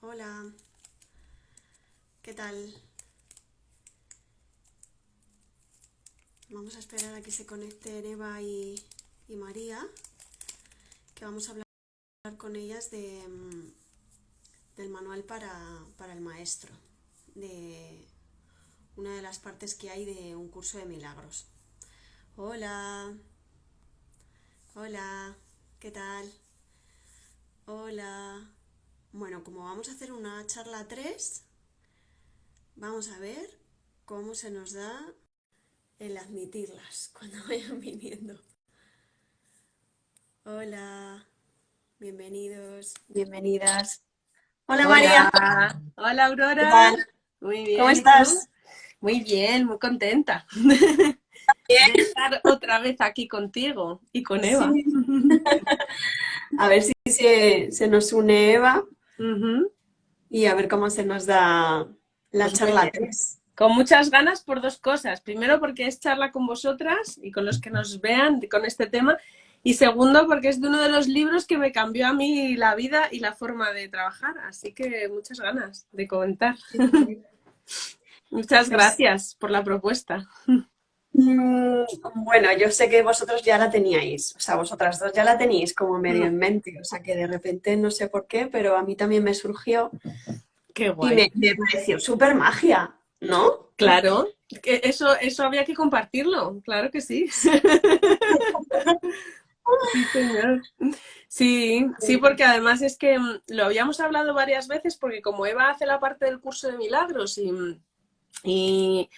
Hola, ¿qué tal? Vamos a esperar a que se conecten Eva y María, que vamos a hablar con ellas del manual para el maestro, de una de las partes que hay de un curso de milagros. Hola, hola, ¿qué tal? Hola. Bueno, como vamos a hacer una charla 3, vamos a ver cómo se nos da el admitirlas cuando vayan viniendo. Hola, bienvenidos, bienvenidas. Hola María, Hola, hola ¿qué Aurora. tal? Muy ¿Cómo bien, ¿y tú? estás? Muy bien, muy contenta de Bien. estar otra vez aquí contigo y con Eva. Sí. A ver si se nos une Eva Ujú. y a ver cómo se nos da la Pues muy charla bien. 3. Con muchas ganas por dos cosas. Primero, porque es charla con vosotras y con los que nos vean con este tema. Y segundo, porque es de uno de los libros que me cambió a mí la vida y la forma de trabajar. Así que muchas ganas de comentar. Muchas Pues gracias por la propuesta. mm, bueno, yo sé que vosotros ya la teníais, o sea, vosotras dos ya la teníais como medio en mente, o sea, que de repente no sé por qué, pero a mí también me surgió Qué y guay. me pareció súper magia, ¿no? Claro, que eso había que compartirlo, claro que sí. Sí, señor. Sí, sí, porque además es que lo habíamos hablado varias veces, porque como Eva hace la parte del curso de milagros y,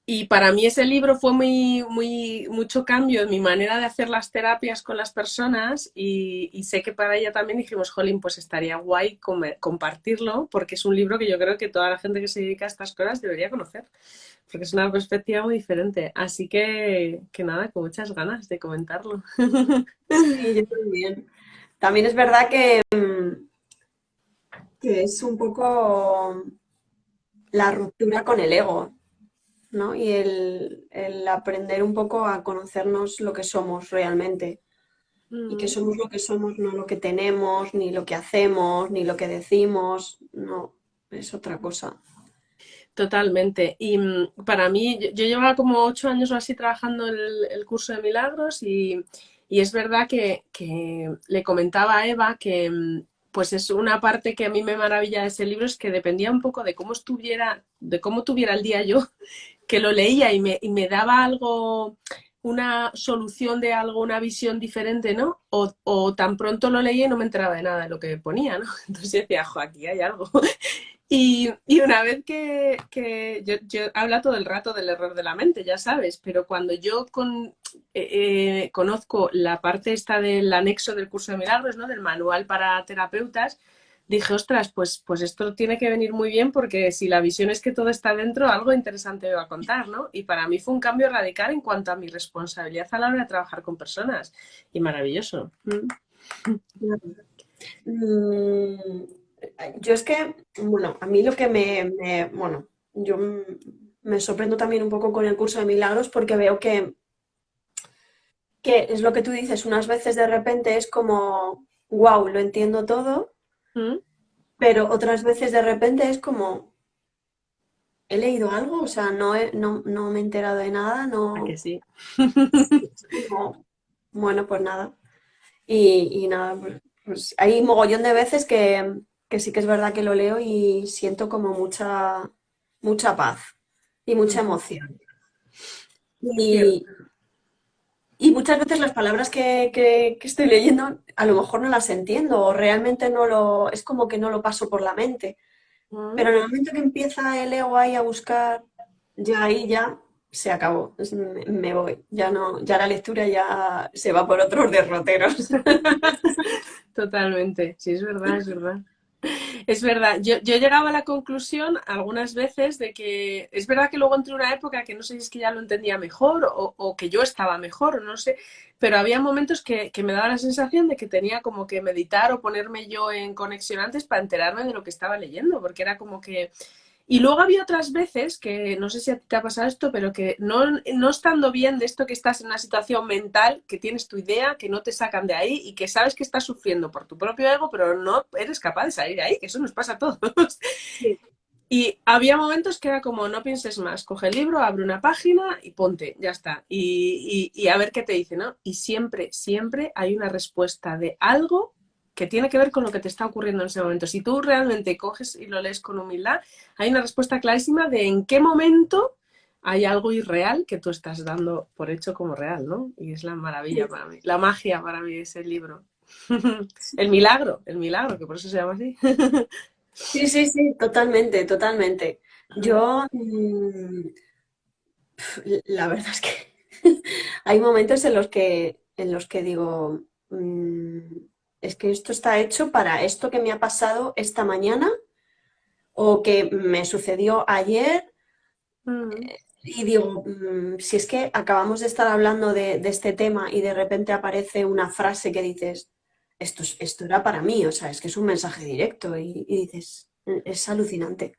y para mí ese libro fue mucho cambio en mi manera de hacer las terapias con las personas y sé que para ella también dijimos, jolín, pues estaría guay compartirlo porque es un libro que yo creo que toda la gente que se dedica a estas cosas debería conocer, porque es una perspectiva muy diferente. Así que nada, con muchas ganas de comentarlo. Sí, yo también. También es verdad que es un poco la ruptura con el ego, ¿no? Y el aprender un poco a conocernos lo que somos realmente. Y que Mm. somos lo que somos, no lo que tenemos, ni lo que hacemos, ni lo que decimos. No, es otra cosa. Totalmente. Y para mí, yo llevaba como 8 años o así trabajando el curso de milagros y es verdad que le comentaba a Eva que pues es una parte que a mí me maravilla de ese libro es que dependía un poco de cómo estuviera, de cómo tuviera el día yo, que lo leía y me daba algo, una solución de algo, una visión diferente, ¿no? O tan pronto lo leía y no me enteraba de nada de lo que ponía, ¿no? Entonces yo decía, jo, aquí hay algo. Y una vez que yo habla todo el rato del error de la mente, ya sabes, pero cuando yo conozco la parte esta del anexo del curso de milagros, ¿no? Del manual para terapeutas, dije, ostras, pues esto tiene que venir muy bien porque si la visión es que todo está dentro, algo interesante me va a contar, ¿no? Y para mí fue un cambio radical en cuanto a mi responsabilidad a la hora de trabajar con personas. Y maravilloso. Mm, yo es que, bueno, a mí lo que bueno, yo me sorprendo también un poco con el curso de milagros porque veo que es lo que tú dices, unas veces de repente es como, wow, lo entiendo todo, Mm. pero otras veces de repente es como, he leído algo, o sea, no me he enterado de nada, ¿A que no, sí? sí, es como, bueno, pues nada. Y nada, pues hay mogollón de veces que sí que es verdad que lo leo y siento como mucha paz y mucha Ujú. emoción. Qué Y, y muchas veces las palabras que estoy leyendo a lo mejor no las entiendo o realmente es como que no lo paso por la mente. Mm. Pero en el momento que empieza el ego ahí a buscar, ya ahí ya se acabó. Me voy. Ya no, ya la lectura ya se va por otros derroteros. Totalmente, sí, es verdad, es verdad. Es verdad, yo llegaba a la conclusión algunas veces de que es verdad que luego entré en una época que no sé si es que ya lo entendía mejor o que yo estaba mejor, no sé, pero había momentos que me daba la sensación de que tenía como que meditar o ponerme yo en conexión antes para enterarme de lo que estaba leyendo, porque era como que Y luego había otras veces que, no sé si a ti te ha pasado esto, pero que no estando bien de esto que estás en una situación mental, que tienes tu idea, que no te sacan de ahí y que sabes que estás sufriendo por tu propio ego, pero no eres capaz de salir de ahí, que eso nos pasa a todos. Sí. Y había momentos que era como, no pienses más, coge el libro, abre una página y ponte, ya está. Y a ver qué te dice, ¿no? Y siempre, siempre hay una respuesta de algo que tiene que ver con lo que te está ocurriendo en ese momento. Si tú realmente coges y lo lees con humildad, hay una respuesta clarísima de en qué momento hay algo irreal que tú estás dando por hecho como real, ¿no? Y es la maravilla para mí, la magia para mí de ese libro. El milagro, que por eso se llama así. Sí, sí, sí, totalmente, totalmente. Yo, la verdad es que hay momentos en los que digo, es que esto está hecho para esto que me ha pasado esta mañana o que me sucedió ayer y digo, si es que acabamos de estar hablando de este tema y de repente aparece una frase que dices, esto era para mí, o sea, es que es un mensaje directo y dices, es alucinante.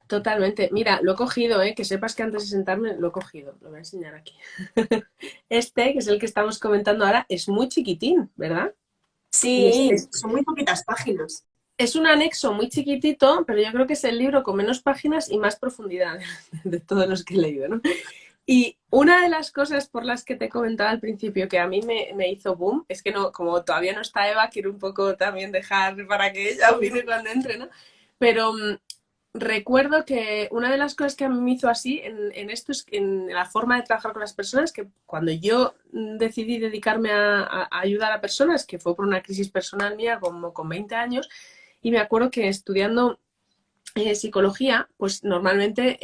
Totalmente. Mira, lo he cogido, ¿eh? Que sepas que antes de sentarme lo he cogido. Lo voy a enseñar aquí. Este, que es el que estamos comentando ahora, es muy chiquitín, ¿verdad? Y Sí, son muy poquitas páginas. es un anexo muy chiquitito, pero yo creo que es el libro con menos páginas y más profundidad de todos los que he leído, ¿no? Y una de las cosas por las que te comentaba al principio que a mí me hizo boom, es que no, como todavía no está Eva, quiero un poco también dejar para que ella opine cuando entre, ¿no? Pero recuerdo que una de las cosas que a mí me hizo así en esto es en la forma de trabajar con las personas, que cuando yo decidí dedicarme a ayudar a personas, que fue por una crisis personal mía como con 20 años, y me acuerdo que estudiando psicología, pues normalmente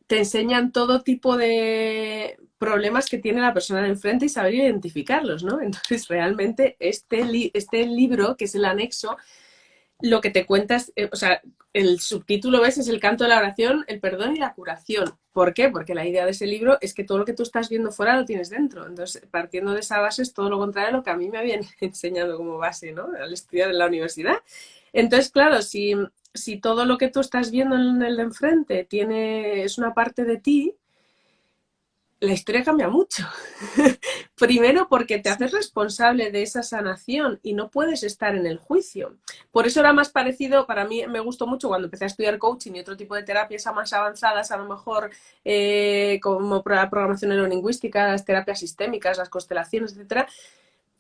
te enseñan todo tipo de problemas que tiene la persona de enfrente y saber identificarlos, ¿no? Entonces, realmente este libro, que es el anexo, lo que te cuentas, o sea, el subtítulo, ¿ves? Es el canto de la oración, el perdón y la curación. ¿Por qué? Porque la idea de ese libro es que todo lo que tú estás viendo fuera lo tienes dentro. Entonces, partiendo de esa base es todo lo contrario a lo que a mí me habían enseñado como base, ¿no? Al estudiar en la universidad. Entonces, claro, si todo lo que tú estás viendo en el de enfrente es una parte de ti, la historia cambia mucho. Primero porque te haces responsable de esa sanación y no puedes estar en el juicio. Por eso era más parecido, para mí me gustó mucho cuando empecé a estudiar coaching y otro tipo de terapias más avanzadas, a lo mejor como la programación neurolingüística, las terapias sistémicas, las constelaciones, etcétera,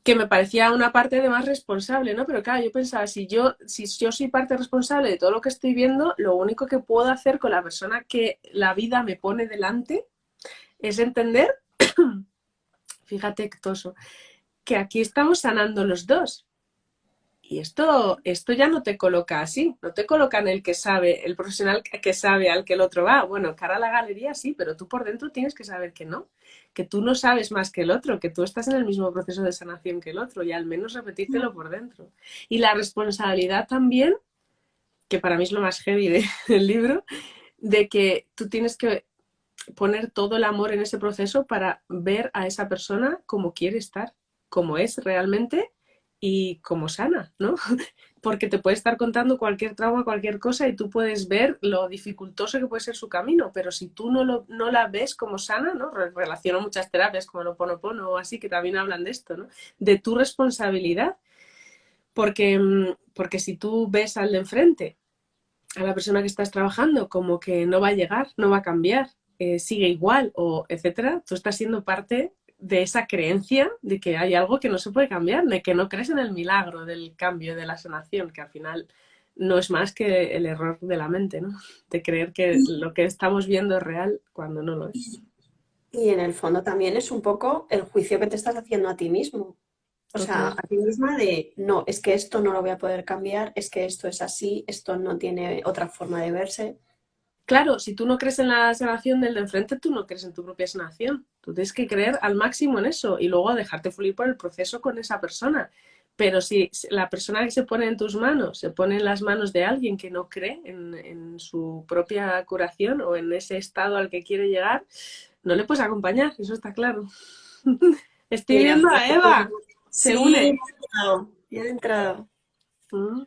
que me parecía una parte de más responsable, ¿no? Pero claro, yo pensaba, si yo soy parte responsable de todo lo que estoy viendo, lo único que puedo hacer con la persona que la vida me pone delante es entender, fíjate, Toso, que aquí estamos sanando los dos. Y esto ya no te coloca así, no te coloca en el que sabe, el profesional que sabe al que el otro va. Bueno, cara a la galería sí, pero tú por dentro tienes que saber que no, que tú no sabes más que el otro, que tú estás en el mismo proceso de sanación que el otro y al menos repetírtelo por dentro. Y la responsabilidad también, que para mí es lo más heavy del libro, de que tú tienes que poner todo el amor en ese proceso para ver a esa persona como quiere estar, como es realmente y como sana, ¿no? Porque te puede estar contando cualquier trauma, cualquier cosa y tú puedes ver lo dificultoso que puede ser su camino, pero si tú no la ves como sana, ¿no? Relaciono muchas terapias como el Ho'oponopono o así que también hablan de esto, ¿no? De tu responsabilidad, porque si tú ves al de enfrente, a la persona que estás trabajando, como que no va a llegar, no va a cambiar, sigue igual o etcétera, tú estás siendo parte de esa creencia de que hay algo que no se puede cambiar, de que no crees en el milagro del cambio, de la sanación, que al final no es más que el error de la mente, ¿no? De creer que lo que estamos viendo es real cuando no lo es. Y en el fondo también es un poco el juicio que te estás haciendo a ti mismo. O sea, Total. a ti misma de, no, es que esto no lo voy a poder cambiar, es que esto es así, esto no tiene otra forma de verse. Claro, si tú no crees en la sanación del de enfrente, tú no crees en tu propia sanación. Tú tienes que creer al máximo en eso y luego dejarte fluir por el proceso con esa persona. Pero si la persona que se pone en tus manos se pone en las manos de alguien que no cree en su propia curación o en ese estado al que quiere llegar, no le puedes acompañar, eso está claro. Estoy Mira, viendo a Eva, se sí, une. ya he entrado. Mm.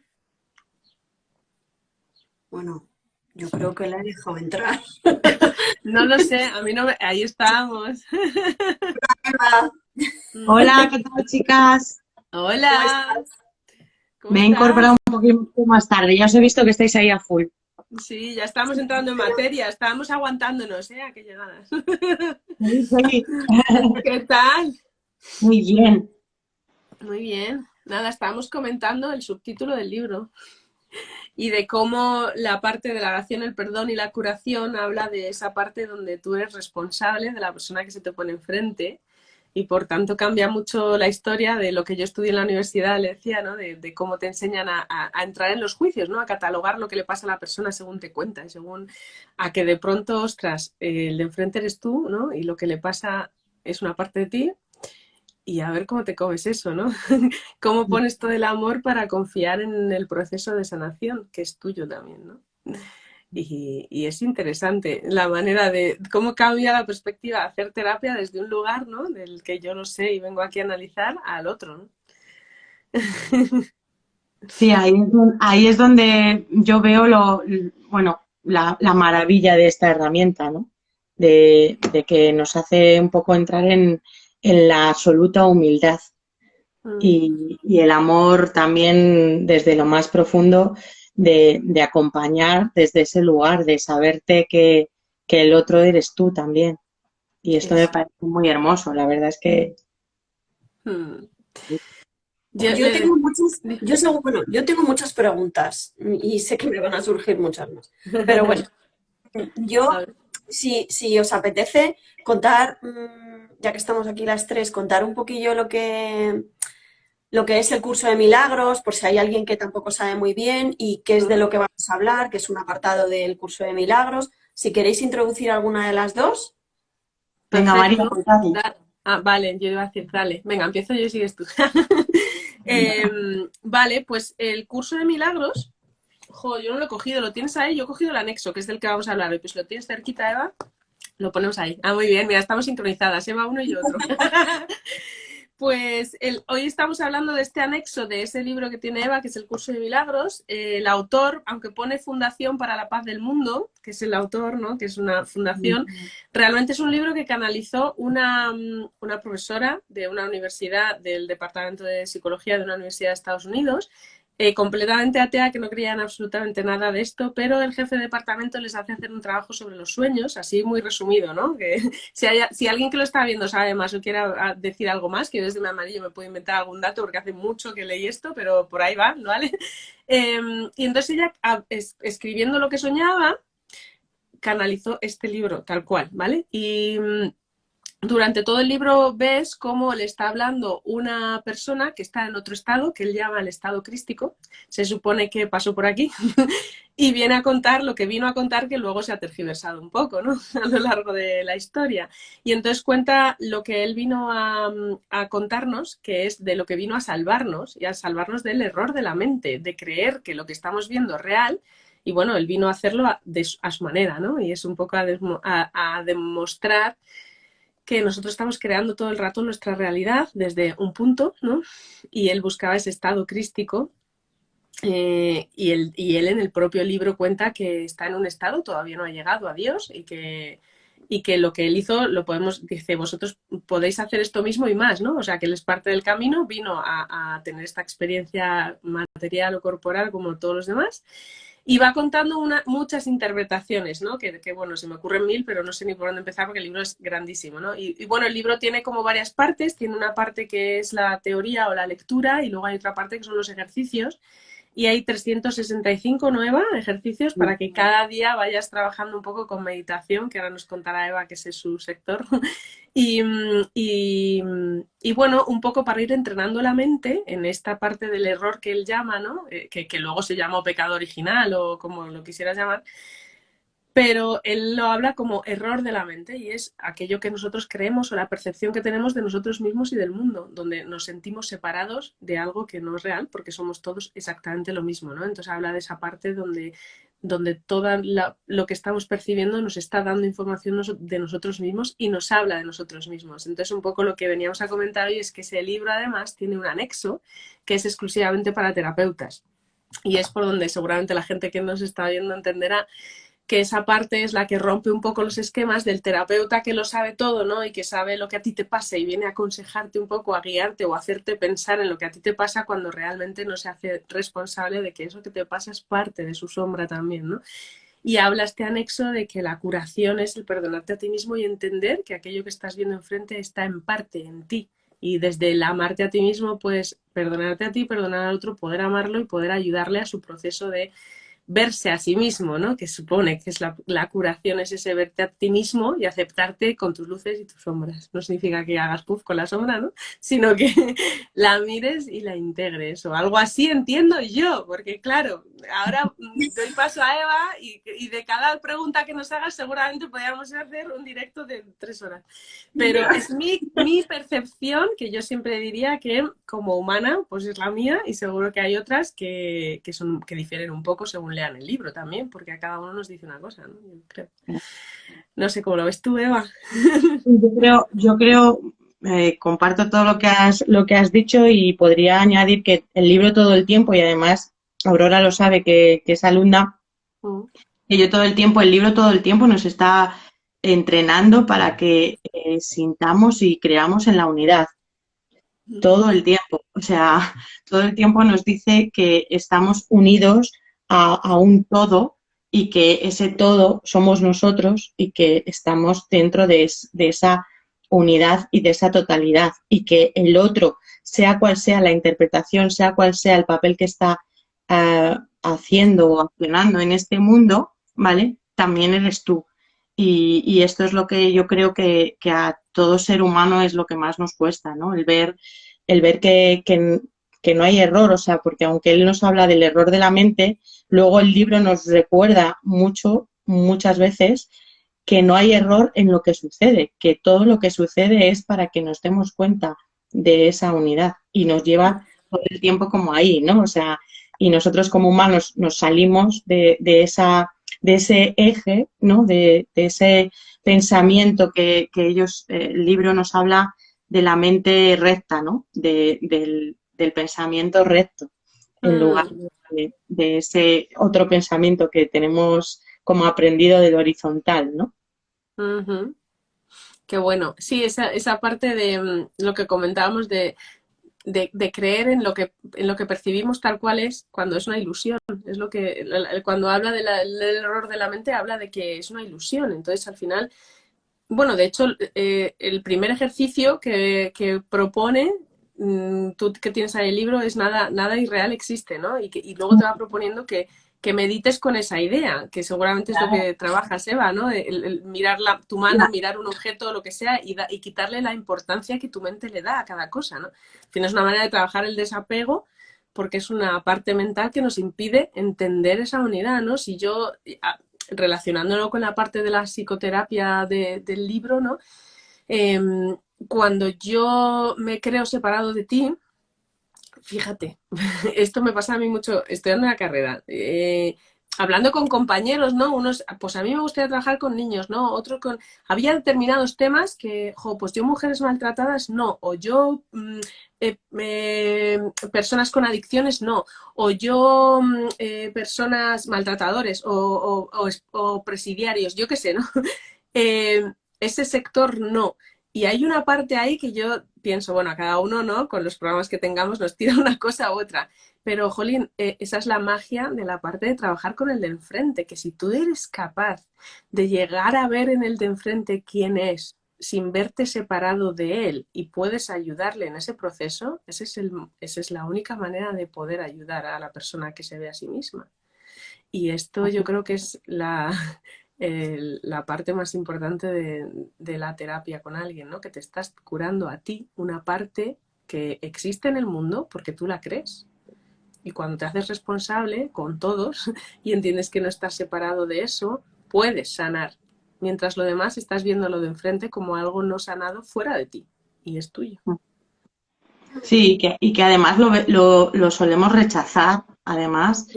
Bueno, Yo creo que la he dejado entrar. No lo sé, a mí no me... Ahí estamos. Hola, ¿qué tal, chicas? ¿Cómo Hola, estás? ¿cómo Me he incorporado estás? un poquito más tarde. Ya os he visto que estáis ahí a full. Sí, ya estamos entrando en materia, estábamos aguantándonos, ¿eh? A que llegaras. Feliz, feliz. ¿Qué tal? Muy bien. Muy bien. Nada, estábamos comentando el subtítulo del libro y de cómo la parte de la oración, el perdón y la curación habla de esa parte donde tú eres responsable de la persona que se te pone enfrente y por tanto cambia mucho la historia de lo que yo estudié en la universidad, le decía, ¿no? De cómo te enseñan a entrar en los juicios, ¿no? A catalogar lo que le pasa a la persona según te cuenta y según a que de pronto, ostras, el de enfrente eres tú, ¿no? Y lo que le pasa es una parte de ti y a ver cómo te comes eso, ¿no? Cómo pones todo el amor para confiar en el proceso de sanación, que es tuyo también, ¿no? Y es interesante la manera de cómo cambia la perspectiva de hacer terapia desde un lugar, ¿no? Del que yo no sé y vengo aquí a analizar al otro, ¿no? Sí, ahí es donde yo veo bueno, la maravilla de esta herramienta, ¿no? De que nos hace un poco entrar en la absoluta humildad y el amor también desde lo más profundo de acompañar desde ese lugar, de saberte que el otro eres tú también. Y esto me Eso. parece muy hermoso, la verdad es que Yo Yo tengo muchas, bueno, yo tengo muchas preguntas y sé que me van a surgir muchas más. Pero bueno, a yo, ver. si os apetece contar, ya que estamos aquí las tres, contar un poquillo lo que es el curso de milagros, por si hay alguien que tampoco sabe muy bien y qué es de lo que vamos a hablar, que es un apartado del curso de milagros. Si queréis introducir alguna de las dos. venga, María, Perfecto. pues dale. Vale, yo iba a decir, dale, venga, empiezo yo y sigues tú. Vale, pues el curso de milagros, jo, yo no lo he cogido, lo tienes ahí, yo he cogido el anexo, que es del que vamos a hablar hoy, pues lo tienes cerquita, Eva, lo ponemos ahí. Ah, muy bien, mira, estamos sincronizadas, Eva uno y yo otro. Pues hoy estamos hablando de este anexo de ese libro que tiene Eva, que es el curso de milagros. El autor, aunque pone Fundación para la Paz del Mundo, que es el autor, ¿no? Que es una fundación, realmente es un libro que canalizó una profesora de una universidad del Departamento de Psicología de una universidad de Estados Unidos, completamente atea, que no creían absolutamente nada de esto, pero el jefe de departamento les hace hacer un trabajo sobre los sueños, así muy resumido, ¿no? Que si alguien que lo está viendo sabe más o quiere decir algo más, que yo desde mi amarillo me puedo inventar algún dato porque hace mucho que leí esto, pero por ahí va, ¿vale? Y entonces ella, escribiendo lo que soñaba, canalizó este libro tal cual, ¿vale? Y durante todo el libro ves cómo le está hablando una persona que está en otro estado, que él llama el estado crístico, se supone que pasó por aquí, y viene a contar lo que vino a contar, que luego se ha tergiversado un poco, ¿no? A lo largo de la historia. Y entonces cuenta lo que él vino a contarnos, que es de lo que vino a salvarnos, y a salvarnos del error de la mente, de creer que lo que estamos viendo es real. Y bueno, él vino a hacerlo a su manera, ¿no? Y es un poco a demostrar que nosotros estamos creando todo el rato nuestra realidad desde un punto, ¿no? Y él buscaba ese estado crístico, y él en el propio libro cuenta que está en un estado, todavía no ha llegado a Dios y que lo que él hizo lo podemos, dice, vosotros podéis hacer esto mismo y más, ¿no? O sea, que él es parte del camino, vino a tener esta experiencia material o corporal como todos los demás. Y va contando muchas interpretaciones, ¿no? Que, bueno, se me ocurren mil, pero no sé ni por dónde empezar porque el libro es grandísimo, ¿no? Y bueno, el libro tiene como varias partes. Tiene una parte que es la teoría o la lectura y luego hay otra parte que son los ejercicios. Y hay 365 nuevos ejercicios para que cada día vayas trabajando un poco con meditación, que ahora nos contará Eva, que ese es su sector. Y, y, y, bueno, un poco para ir entrenando la mente en esta parte del error que él llama, ¿no? Que luego se llama pecado original o como lo quisieras llamar, pero él lo habla como error de la mente y es aquello que nosotros creemos o la percepción que tenemos de nosotros mismos y del mundo, donde nos sentimos separados de algo que no es real porque somos todos exactamente lo mismo, ¿no? Entonces habla de esa parte donde todo lo que estamos percibiendo nos está dando información de nosotros mismos y nos habla de nosotros mismos. Entonces un poco lo que veníamos a comentar hoy es que ese libro además tiene un anexo que es exclusivamente para terapeutas y es por donde seguramente la gente que nos está viendo entenderá que esa parte es la que rompe un poco los esquemas del terapeuta que lo sabe todo, ¿no? Y que sabe lo que a ti te pasa y viene a aconsejarte un poco, a guiarte o a hacerte pensar en lo que a ti te pasa cuando realmente no se hace responsable de que eso que te pasa es parte de su sombra también, ¿no? Y habla este anexo de que la curación es el perdonarte a ti mismo y entender que aquello que estás viendo enfrente está en parte en ti. Y desde el amarte a ti mismo, pues perdonarte a ti, perdonar al otro, poder amarlo y poder ayudarle a su proceso de verse a sí mismo, ¿no? Que supone que es la curación, es ese verte a ti mismo y aceptarte con tus luces y tus sombras. No significa que hagas puff con la sombra, ¿no? Sino que la mires y la integres, o algo así entiendo yo, porque claro, ahora doy paso a Eva y de cada pregunta que nos hagas seguramente podríamos hacer un directo de 3 horas. Pero es mi percepción, que yo siempre diría que como humana, pues es la mía, y seguro que hay otras que difieren un poco según lean el libro también, porque a cada uno nos dice una cosa, ¿no? Yo creo. No sé cómo lo ves tú, Eva. Yo creo, comparto todo lo que has dicho y podría añadir que el libro todo el tiempo, y además Aurora lo sabe que es alumna, que el libro todo el tiempo nos está entrenando para que sintamos y creamos en la unidad. Todo el tiempo, o sea, todo el tiempo nos dice que estamos unidos a un todo y que ese todo somos nosotros y que estamos dentro de esa unidad y de esa totalidad y que el otro, sea cual sea la interpretación, sea cual sea el papel que está haciendo o accionando en este mundo, ¿vale? También eres tú. Y esto es lo que yo creo que a todo ser humano es lo que más nos cuesta, ¿no? El ver que no hay error, o sea, porque aunque él nos habla del error de la mente, luego el libro nos recuerda muchas veces, que no hay error en lo que sucede, que todo lo que sucede es para que nos demos cuenta de esa unidad y nos lleva todo el tiempo como ahí, ¿no? O sea, y nosotros como humanos nos salimos de ese eje, ¿no? De ese pensamiento que ellos, el libro nos habla de la mente recta, ¿no? Del pensamiento recto, en lugar de ese otro pensamiento que tenemos como aprendido del horizontal, ¿no? Qué bueno. Sí, esa parte de lo que comentábamos de creer en lo que percibimos tal cual es cuando es una ilusión. Es lo que cuando habla del error de la mente, habla de que es una ilusión. Entonces, al final, bueno, de hecho, el primer ejercicio que propone, tú que tienes ahí el libro, es nada irreal existe, ¿no? Y luego te va proponiendo que medites con esa idea, que seguramente es lo que trabajas, Eva, ¿no? El mirar tu mano, mirar un objeto, lo que sea, y quitarle la importancia que tu mente le da a cada cosa, ¿no? Tienes una manera de trabajar el desapego porque es una parte mental que nos impide entender esa unidad, ¿no? Si yo, relacionándolo con la parte de la psicoterapia del libro, ¿no? Cuando yo me creo separado de ti, fíjate, esto me pasa a mí mucho estudiando la carrera. Hablando con compañeros, ¿no? Unos, pues a mí me gustaría trabajar con niños, ¿no? Otros con... Había determinados temas que, pues yo mujeres maltratadas, no. O yo personas con adicciones, no. O yo personas maltratadores o presidiarios, yo qué sé, ¿no? Ese sector, no. Y hay una parte ahí que yo pienso, bueno, a cada uno, ¿no? Con los programas que tengamos nos tira una cosa u otra. Pero, jolín, esa es la magia de la parte de trabajar con el de enfrente, que si tú eres capaz de llegar a ver en el de enfrente quién es, sin verte separado de él, y puedes ayudarle en ese proceso, esa es la única manera de poder ayudar a la persona que se ve a sí misma. Y esto yo creo que es la parte más importante de la terapia con alguien, ¿no? Que te estás curando a ti una parte que existe en el mundo porque tú la crees. Y cuando te haces responsable con todos y entiendes que no estás separado de eso, puedes sanar. Mientras lo demás estás viendo lo de enfrente como algo no sanado fuera de ti y es tuyo. Sí, y que además lo solemos rechazar, además,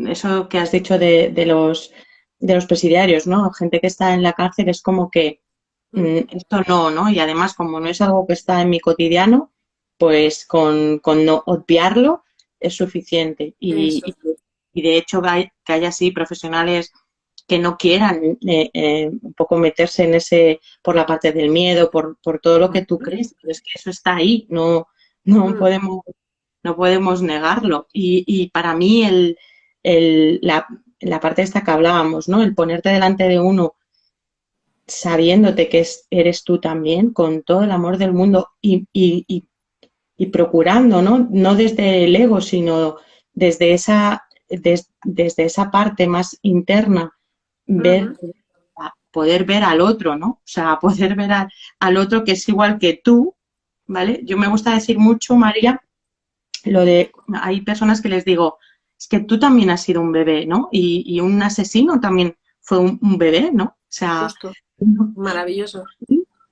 eso que has dicho de los presidiarios, ¿no? Gente que está en la cárcel es como que esto no, ¿no? Y además, como no es algo que está en mi cotidiano, pues con no obviarlo es suficiente. Y de hecho que haya así profesionales que no quieran un poco meterse en ese, por la parte del miedo, por todo lo que tú crees, pero es que eso está ahí, no podemos, no podemos negarlo. Y para mí la parte esta que hablábamos, ¿no? El ponerte delante de uno sabiéndote que eres tú también, con todo el amor del mundo y procurando, ¿no? No desde el ego, sino desde desde esa parte más interna, ver, poder ver al otro, ¿no? O sea, poder ver al otro que es igual que tú, ¿vale? Yo me gusta decir mucho, María, hay personas que les digo, es que tú también has sido un bebé, ¿no? Y un asesino también fue un bebé, ¿no? O sea, Justo. Maravilloso.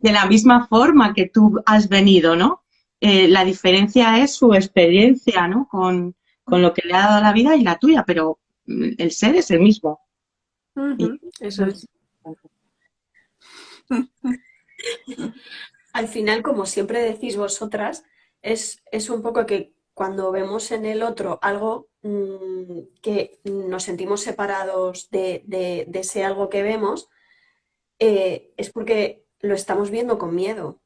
de la misma forma que tú has venido, ¿no? La diferencia es su experiencia, ¿no? Con lo que le ha dado la vida y la tuya, pero el ser es el mismo. Eso es. Al final, como siempre decís vosotras, es un poco que cuando vemos en el otro algo que nos sentimos separados de ese algo que vemos, es porque lo estamos viendo con miedo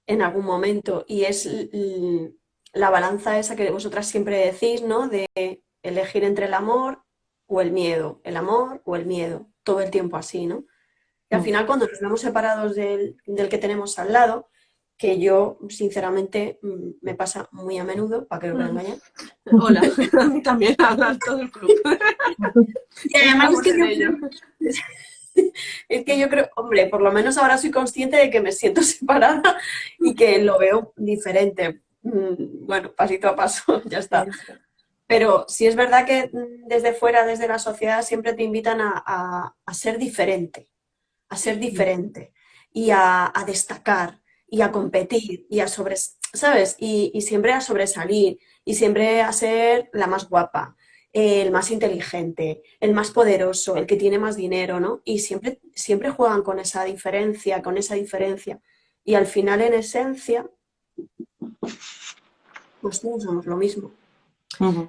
en algún momento y es la balanza esa que vosotras siempre decís, ¿no? De elegir entre el amor o el miedo, el amor o el miedo, todo el tiempo así, ¿no? Y al final cuando nos vemos separados del que tenemos al lado, que yo sinceramente me pasa muy a menudo, para que os voy a engañar. Hola, a mí también habla todo el club. Y además es que yo creo, hombre, por lo menos ahora soy consciente de que me siento separada y que lo veo diferente. Bueno, pasito a paso, ya está. Pero sí es verdad que desde fuera, desde la sociedad, siempre te invitan a ser diferente, y a destacar y a competir y a ¿sabes? Y siempre a sobresalir y siempre a ser la más guapa, el más inteligente, el más poderoso, el que tiene más dinero, ¿no? Y siempre juegan con esa diferencia, Y al final, en esencia, pues todos somos lo mismo.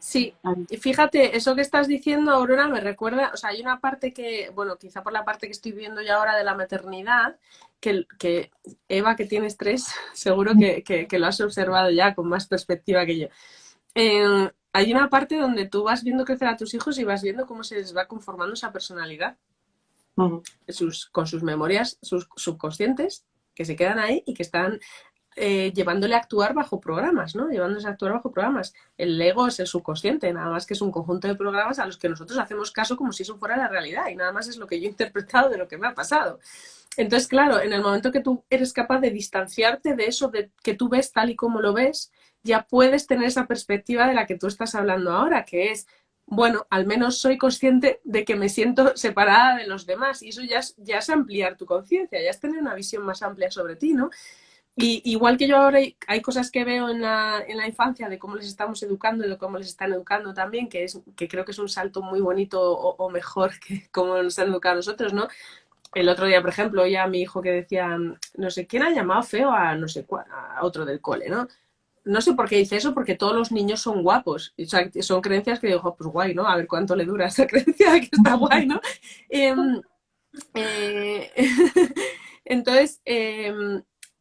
Sí, y fíjate, eso que estás diciendo, Aurora, me recuerda, o sea, hay una parte que, bueno, quizá por la parte que estoy viendo ya ahora de la maternidad, que Eva, que tienes 3, seguro que lo has observado ya con más perspectiva que yo. Hay una parte donde tú vas viendo crecer a tus hijos y vas viendo cómo se les va conformando esa personalidad, con sus memorias sus subconscientes, que se quedan ahí y que están llevándole a actuar bajo programas, ¿no? Llevándose a actuar bajo programas. El ego es el subconsciente, nada más que es un conjunto de programas a los que nosotros hacemos caso como si eso fuera la realidad y nada más es lo que yo he interpretado de lo que me ha pasado. Entonces, claro, en el momento que tú eres capaz de distanciarte de eso de que tú ves tal y como lo ves, ya puedes tener esa perspectiva de la que tú estás hablando ahora, que es, bueno, al menos soy consciente de que me siento separada de los demás y eso ya es ampliar tu conciencia, ya es tener una visión más amplia sobre ti, ¿no? Y igual que yo ahora hay cosas que veo en la infancia de cómo les estamos educando y de cómo les están educando también, que creo que es un salto muy bonito o mejor que cómo nos han educado a nosotros, ¿no? El otro día, por ejemplo, oía a mi hijo que decía, no sé quién ha llamado feo a no sé cuál, a otro del cole, ¿no? No sé por qué dice eso, porque todos los niños son guapos. O sea, son creencias que digo, pues guay, ¿no? A ver cuánto le dura esa creencia de que está guay, ¿no? Entonces,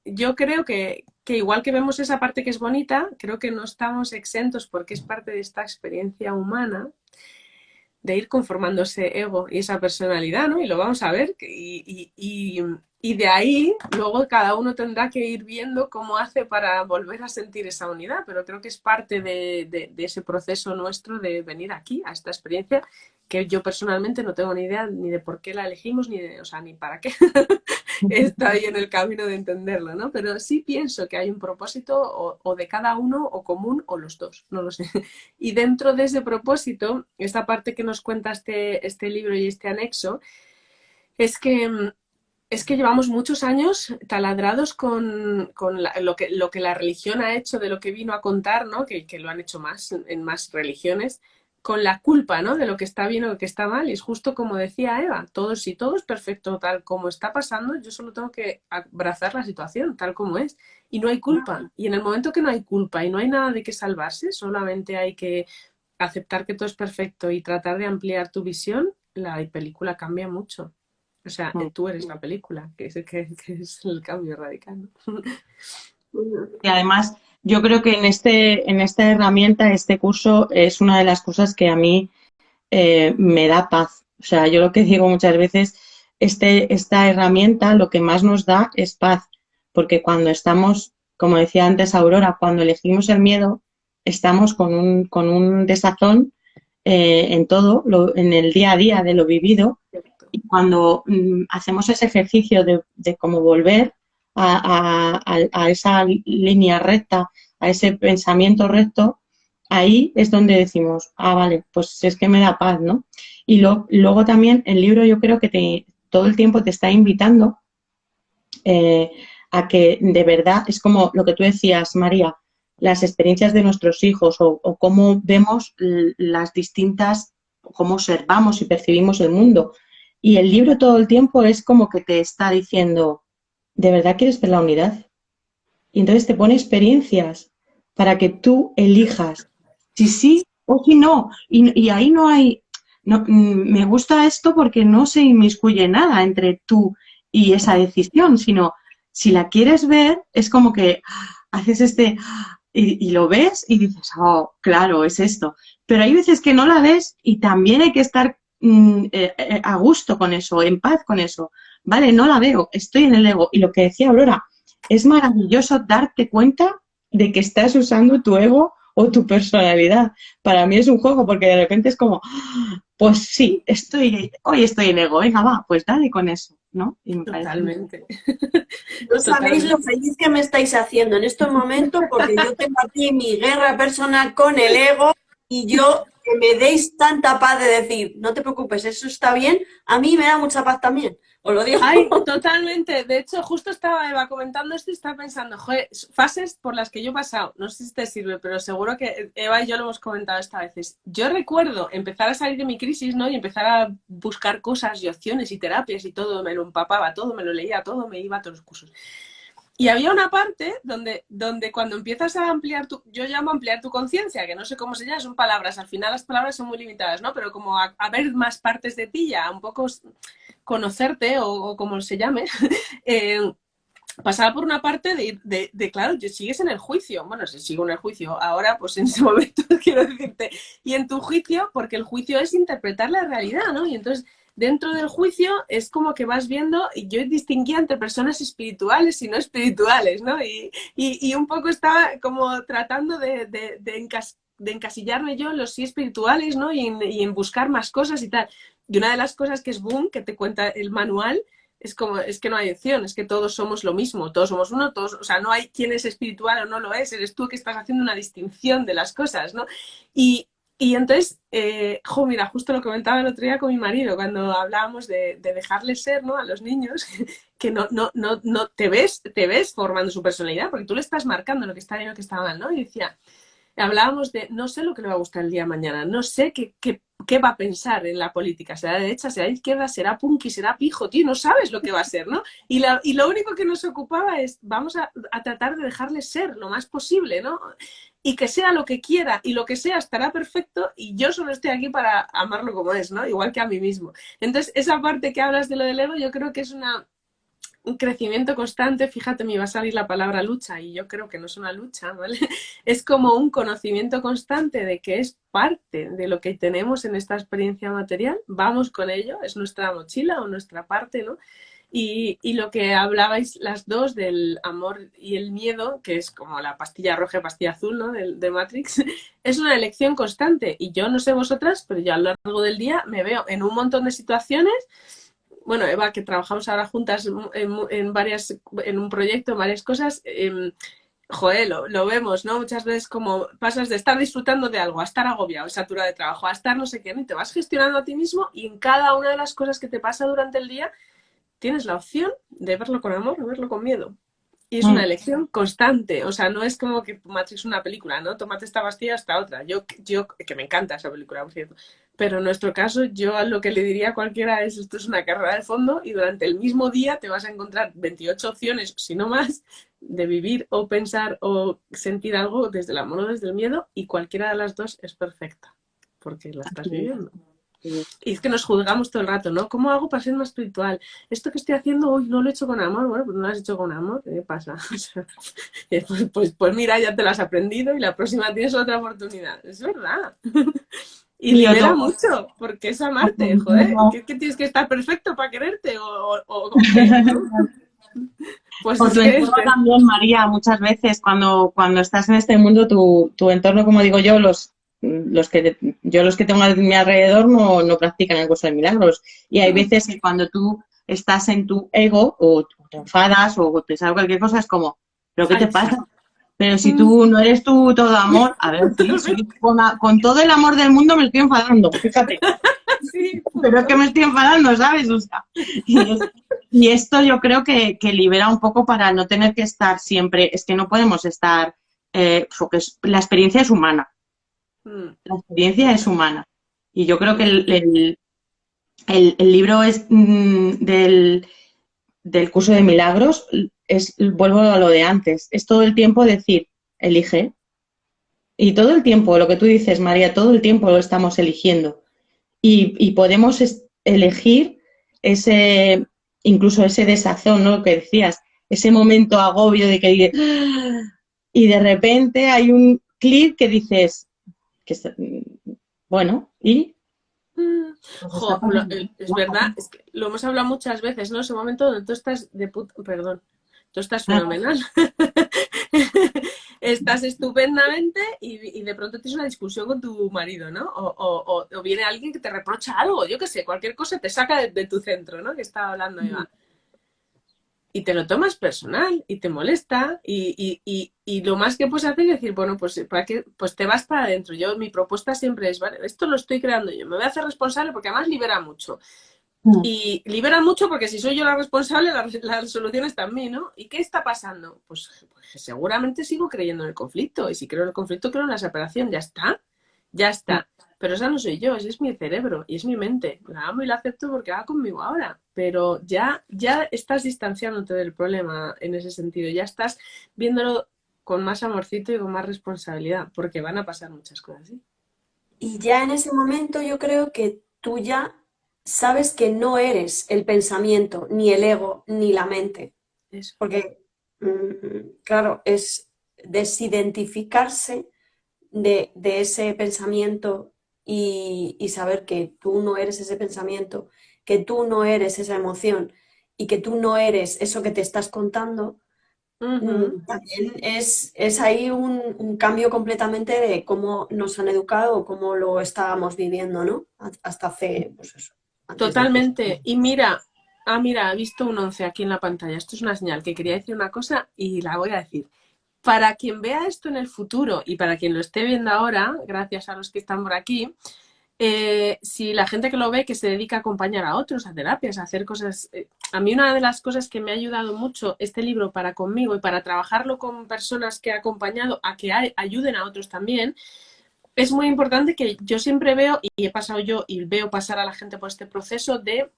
yo creo que igual que vemos esa parte que es bonita, creo que no estamos exentos porque es parte de esta experiencia humana de ir conformando ese ego y esa personalidad, ¿no? Y lo vamos a ver. Y de ahí, luego cada uno tendrá que ir viendo cómo hace para volver a sentir esa unidad, pero creo que es parte de ese proceso nuestro de venir aquí, a esta experiencia, que yo personalmente no tengo ni idea ni de por qué la elegimos, o sea, ni para qué. Está ahí en el camino de entenderlo, ¿no? Pero sí pienso que hay un propósito o de cada uno o común o los dos, no lo sé. Y dentro de ese propósito, esta parte que nos cuenta este libro y este anexo, es que llevamos muchos años taladrados con lo que la religión ha hecho, de lo que vino a contar, ¿no? Que lo han hecho más en más religiones, con la culpa, ¿no? De lo que está bien o lo que está mal. Y es justo como decía Eva, si todo es perfecto tal como está pasando, yo solo tengo que abrazar la situación tal como es. Y no hay culpa. Y en el momento que no hay culpa y no hay nada de qué salvarse, solamente hay que aceptar que todo es perfecto y tratar de ampliar tu visión, la película cambia mucho. O sea, tú eres la película, que es el cambio radical, ¿no? Y además, yo creo que en esta herramienta, este curso, es una de las cosas que a mí me da paz. O sea, yo lo que digo muchas veces, esta herramienta lo que más nos da es paz, porque cuando estamos, como decía antes Aurora, cuando elegimos el miedo, estamos con un desazón en todo, en el día a día de lo vivido, y cuando hacemos ese ejercicio de cómo volver a esa línea recta, a ese pensamiento recto, ahí es donde decimos, ah, vale, pues es que me da paz, ¿no? Y luego también el libro yo creo que todo el tiempo te está invitando eh, a que de verdad, es como lo que tú decías, María, las experiencias de nuestros hijos o cómo vemos las distintas, cómo observamos y percibimos el mundo. Y el libro todo el tiempo es como que te está diciendo, ¿de verdad quieres ver la unidad? Y entonces te pone experiencias para que tú elijas si sí o si no. Y ahí no hay, no, me gusta esto porque no se inmiscuye nada entre tú y esa decisión, sino si la quieres ver, es como que haces y lo ves y dices, oh, claro, es esto. Pero hay veces que no la ves y también hay que estar a gusto con eso, en paz con eso. Vale, no la veo, estoy en el ego. Y lo que decía Aurora, es maravilloso darte cuenta de que estás usando tu ego o tu personalidad. Para mí es un juego porque de repente es como, pues sí, hoy estoy en ego, venga, va, pues dale con eso, ¿no? Y me parece... Totalmente. No sabéis Totalmente. lo feliz que me estáis haciendo en estos momentos porque yo tengo aquí mi guerra personal con el ego y yo que me deis tanta paz de decir, no te preocupes, eso está bien, a mí me da mucha paz también, os lo digo. Ay, totalmente. De hecho, justo estaba Eva comentando esto y estaba pensando, joder, fases por las que yo he pasado. No sé si te sirve, pero seguro que Eva y yo lo hemos comentado esta veces. Yo recuerdo empezar a salir de mi crisis, ¿no? Y empezar a buscar cosas y opciones y terapias y todo. Me lo empapaba todo, me lo leía todo, me iba a todos los cursos. Y había una parte donde cuando empiezas a ampliar yo llamo ampliar tu conciencia, que no sé cómo se llama, son palabras, al final las palabras son muy limitadas, ¿no? Pero como a ver más partes de ti ya, un poco conocerte o como se llame, pasaba por una parte claro, sigues en el juicio. Bueno, si sigo en el juicio ahora, pues en ese momento quiero decirte, y en tu juicio, porque el juicio es interpretar la realidad, ¿no? Y entonces, dentro del juicio es como que vas viendo, y yo distinguía entre personas espirituales y no espirituales, ¿no? Y un poco estaba como tratando de encasillarme yo en los sí espirituales, ¿no? Y en buscar más cosas y tal. Y una de las cosas que es boom, que te cuenta el manual, es que no hay opción, es que todos somos lo mismo, todos somos uno, todos, o sea, no hay quien es espiritual o no lo es, eres tú que estás haciendo una distinción de las cosas, ¿no? Y entonces, mira, justo lo comentaba el otro día con mi marido, cuando hablábamos de dejarles ser, ¿no? A los niños, que no te ves formando su personalidad, porque tú le estás marcando lo que está bien y lo que está mal, ¿no? Y decía, hablábamos de no sé lo que le va a gustar el día de mañana, no sé qué va a pensar en la política, será de derecha, será de izquierda, será punky, será pijo, tío, no sabes lo que va a ser, ¿no? Y lo único que nos ocupaba es, vamos a tratar de dejarle ser lo más posible, ¿no? Y que sea lo que quiera y lo que sea estará perfecto y yo solo estoy aquí para amarlo como es, ¿no? Igual que a mí mismo. Entonces, esa parte que hablas de lo del ego, yo creo que es un crecimiento constante. Fíjate, me iba a salir la palabra lucha y yo creo que no es una lucha, ¿vale? Es como un conocimiento constante de que es parte de lo que tenemos en esta experiencia material, vamos con ello, es nuestra mochila o nuestra parte, ¿no? Y lo que hablabais las dos del amor y el miedo, que es como la pastilla roja y pastilla azul, ¿no? De Matrix, es una elección constante. Y yo no sé vosotras, pero yo a lo largo del día me veo en un montón de situaciones. Bueno, Eva, que trabajamos ahora juntas en un proyecto, en varias cosas, joder, lo vemos, ¿no? Muchas veces como pasas de estar disfrutando de algo a estar agobiado, saturado de trabajo, a estar no sé qué, ¿no? Y te vas gestionando a ti mismo y en cada una de las cosas que te pasa durante el día tienes la opción de verlo con amor o verlo con miedo. Y es una elección constante, o sea, no es como que Matrix es una película, ¿no? Tómate esta pastilla hasta otra. Yo, que me encanta esa película, por cierto. Pero en nuestro caso, yo a lo que le diría a cualquiera es, esto es una carrera de fondo y durante el mismo día te vas a encontrar 28 opciones, si no más, de vivir o pensar o sentir algo desde el amor o desde el miedo y cualquiera de las dos es perfecta, porque la estás viviendo. Y es que nos juzgamos todo el rato, ¿no? ¿Cómo hago para ser más espiritual? Esto que estoy haciendo hoy no lo he hecho con amor. Bueno, pues no lo has hecho con amor, ¿qué pasa? O sea, pues mira, ya te lo has aprendido y la próxima tienes otra oportunidad. Es verdad. Y Y libera otro, mucho, porque es amarte, joder. ¿Qué tienes que estar perfecto para quererte? ¿O qué? ¿No? Pues o es tu que entorno también, María, muchas veces cuando estás en este mundo, tu entorno, como digo yo, los que tengo a mi alrededor no practican el curso de milagros. Y hay veces que cuando tú estás en tu ego o te enfadas o te sale cualquier cosa, es como, ¿pero qué te ay, sí. pasa? Pero si tú no eres tú todo amor, a ver, sí, con todo el amor del mundo me estoy enfadando, fíjate. Sí, Pero es que me estoy enfadando, ¿sabes? O sea, y esto yo creo que libera un poco para no tener que estar siempre, es que no podemos estar, porque la experiencia es humana, la experiencia es humana. Y yo creo que el libro es del curso de milagros, vuelvo a lo de antes, es todo el tiempo decir, elige. Y todo el tiempo, lo que tú dices, María, todo el tiempo lo estamos eligiendo. Y podemos elegir incluso ese desazón, ¿no? Lo que decías, ese momento agobio de que y de repente hay un clic que dices, bueno, y pues está pasando. Es verdad, es que lo hemos hablado muchas veces, ¿no? Ese momento donde tú estás perdón, tú estás fenomenal. Estás estupendamente y de pronto tienes una discusión con tu marido, ¿no? O viene alguien que te reprocha algo, yo qué sé, cualquier cosa te saca de tu centro, ¿no? Que estaba hablando Eva. Y te lo tomas personal y te molesta y lo más que puedes hacer es decir, bueno, pues, ¿para qué? Pues te vas para adentro. Mi propuesta siempre es, vale, esto lo estoy creando yo, me voy a hacer responsable porque además libera mucho. Y libera mucho porque si soy yo la responsable, la resolución está en mí, ¿no? ¿Y qué está pasando? Pues seguramente sigo creyendo en el conflicto y si creo en el conflicto, creo en la separación, ya está, ya está. Pero esa no soy yo, ese es mi cerebro y es mi mente. La amo y la acepto porque va conmigo ahora. Pero ya estás distanciándote del problema en ese sentido. Ya estás viéndolo con más amorcito y con más responsabilidad. Porque van a pasar muchas cosas, ¿sí? Y ya en ese momento yo creo que tú ya sabes que no eres el pensamiento, ni el ego, ni la mente. Eso. Porque, claro, es desidentificarse de ese pensamiento y saber que tú no eres ese pensamiento, que tú no eres esa emoción y que tú no eres eso que te estás contando, también es ahí un cambio completamente de cómo nos han educado o cómo lo estábamos viviendo, ¿no? Hasta hace, pues eso, antes del curso. Totalmente. Y mira, he visto un 11 aquí en la pantalla. Esto es una señal que quería decir una cosa y la voy a decir. Para quien vea esto en el futuro y para quien lo esté viendo ahora, gracias a los que están por aquí, si la gente que lo ve que se dedica a acompañar a otros a terapias, a hacer cosas. A mí una de las cosas que me ha ayudado mucho este libro para conmigo y para trabajarlo con personas que he acompañado a que ayuden a otros también, es muy importante que yo siempre veo, y he pasado yo y veo pasar a la gente por este proceso de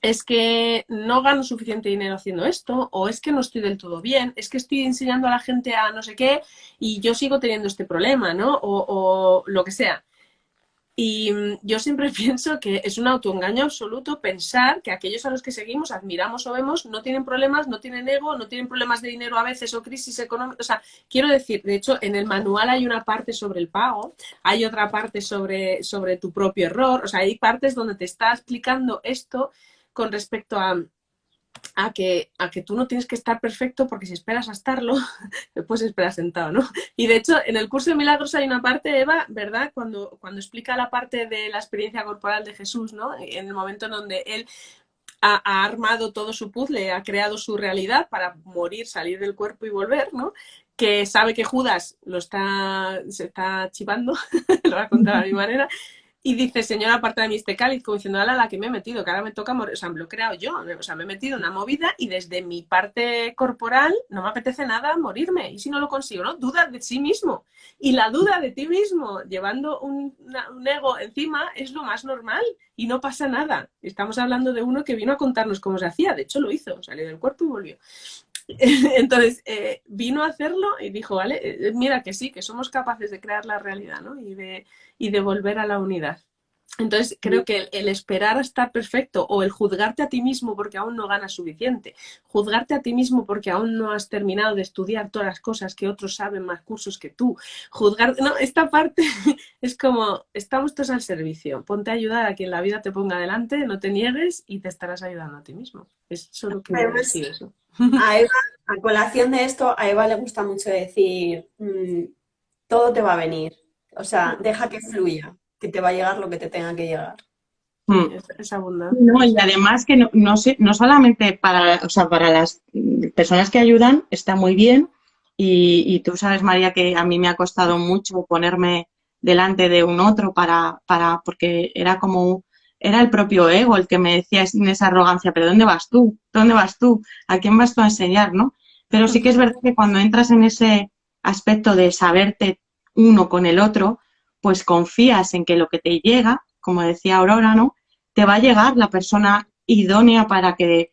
es que no gano suficiente dinero haciendo esto, o es que no estoy del todo bien, es que estoy enseñando a la gente a no sé qué y yo sigo teniendo este problema, ¿no? O lo que sea. Y yo siempre pienso que es un autoengaño absoluto pensar que aquellos a los que seguimos, admiramos o vemos, no tienen problemas, no tienen ego, no tienen problemas de dinero a veces o crisis económica. O sea, quiero decir, de hecho, en el manual hay una parte sobre el pago, hay otra parte sobre tu propio error, o sea, hay partes donde te está explicando esto con respecto a que tú no tienes que estar perfecto porque si esperas a estarlo, pues esperas sentado, ¿no? Y de hecho, en el curso de milagros hay una parte, Eva, ¿verdad? Cuando explica la parte de la experiencia corporal de Jesús, ¿no? En el momento en donde él ha armado todo su puzzle, ha creado su realidad para morir, salir del cuerpo y volver, ¿no? Que sabe que Judas se está chivando, lo voy a contar a mi manera, y dice, Señor, aparta de mí este cáliz, como diciendo, ala, la que me he metido, que ahora me toca morir. O sea, me lo he creado yo. O sea, me he metido en una movida y desde mi parte corporal no me apetece nada morirme. Y si no lo consigo, ¿no? Duda de sí mismo. Y la duda de ti mismo, llevando un ego encima, es lo más normal y no pasa nada. Estamos hablando de uno que vino a contarnos cómo se hacía. De hecho, lo hizo. Salió del cuerpo y volvió. Entonces, vino a hacerlo y dijo, vale, mira que sí, que somos capaces de crear la realidad, ¿no? Y de volver a la unidad. Entonces, creo que el esperar a estar perfecto o el juzgarte a ti mismo porque aún no ganas suficiente, juzgarte a ti mismo porque aún no has terminado de estudiar todas las cosas que otros saben más cursos que tú, no, esta parte es como, estamos todos al servicio, ponte a ayudar a quien la vida te ponga adelante, no te niegues y te estarás ayudando a ti mismo. Es solo que Además, decir eso. a Eva, a colación de esto, a Eva le gusta mucho decir, todo te va a venir. O sea, deja que fluya, que te va a llegar lo que te tenga que llegar. Mm. Es abundante. No, y además que no solamente para, o sea, para las personas que ayudan está muy bien y tú sabes, María, que a mí me ha costado mucho ponerme delante de un otro porque era el propio ego el que me decía en esa arrogancia, pero ¿dónde vas tú? ¿Dónde vas tú? ¿A quién vas tú a enseñar, no? Pero sí que es verdad que cuando entras en ese aspecto de saberte uno con el otro, pues confías en que lo que te llega, como decía Aurora, ¿no?, te va a llegar la persona idónea para que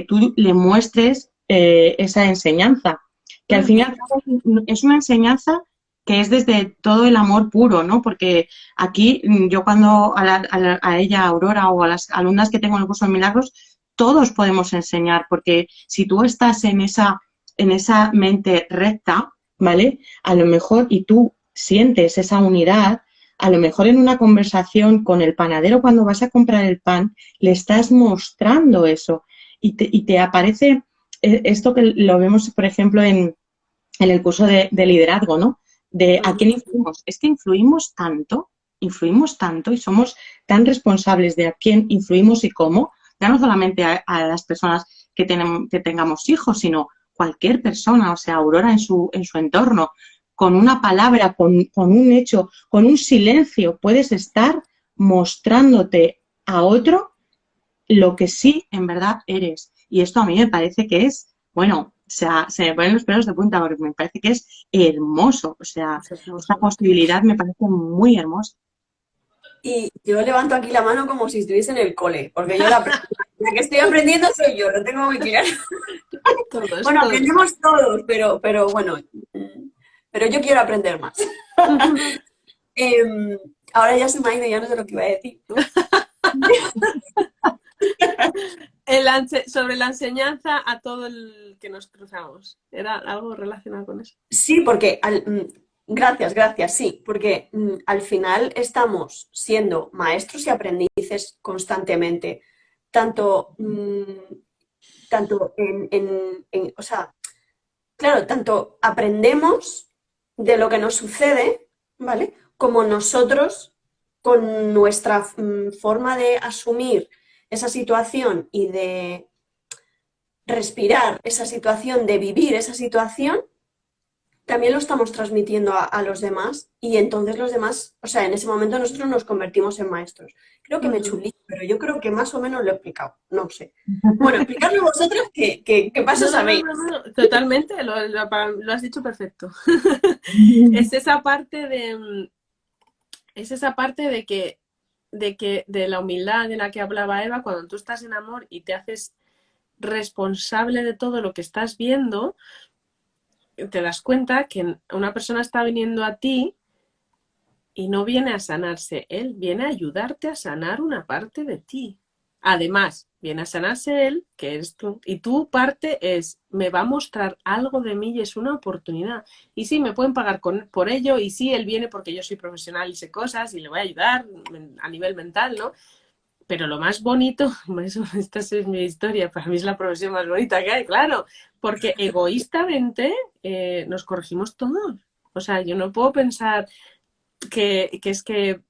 tú le muestres esa enseñanza. Que al fin y al cabo es una enseñanza que es desde todo el amor puro, ¿no? Porque aquí yo cuando a ella, a Aurora, o a las alumnas que tengo en el curso de milagros, todos podemos enseñar, porque si tú estás en esa mente recta, ¿vale? A lo mejor, y tú sientes esa unidad, a lo mejor en una conversación con el panadero cuando vas a comprar el pan, le estás mostrando eso y te aparece esto que lo vemos, por ejemplo, en el curso de liderazgo, ¿no? De a quién influimos. Es que influimos tanto y somos tan responsables de a quién influimos y cómo, ya no solamente a las personas que tengamos hijos, sino cualquier persona, o sea, Aurora en su entorno, con una palabra, con un hecho, con un silencio, puedes estar mostrándote a otro lo que sí en verdad eres. Y esto a mí me parece que es, bueno, o sea, se me ponen los pelos de punta porque me parece que es hermoso. O sea, esta posibilidad me parece muy hermosa. Y yo levanto aquí la mano como si estuviese en el cole, porque yo la que estoy aprendiendo soy yo, lo tengo muy claro. Bueno, aprendemos todos, pero bueno, pero yo quiero aprender más. Ahora ya se me ha ido, ya no sé lo que iba a decir. Sobre la enseñanza a todo el que nos cruzamos. ¿Era algo relacionado con eso? Sí, porque gracias, sí, porque al final estamos siendo maestros y aprendices constantemente, tanto o sea, claro, tanto aprendemos de lo que nos sucede, ¿vale? Como nosotros, con nuestra forma de asumir esa situación y de respirar esa situación, de vivir esa situación, también lo estamos transmitiendo a los demás y entonces los demás, o sea, en ese momento nosotros nos convertimos en maestros. Creo que me chulí, pero yo creo que más o menos lo he explicado, no sé. Bueno, explicarlo vosotros qué paso sabéis. No, totalmente, lo has dicho perfecto. Es esa parte de la humildad de la que hablaba Eva, cuando tú estás en amor y te haces responsable de todo lo que estás viendo, te das cuenta que una persona está viniendo a ti y no viene a sanarse él, viene a ayudarte a sanar una parte de ti. Además, viene a sanarse él, que eres tú, y tu parte es, me va a mostrar algo de mí y es una oportunidad. Y sí, me pueden pagar por ello, y sí, él viene porque yo soy profesional y sé cosas y le voy a ayudar a nivel mental, ¿no? Pero lo más bonito, esta es mi historia, para mí es la profesión más bonita que hay, claro, porque egoístamente nos corregimos todos. O sea, yo no puedo pensar que es que,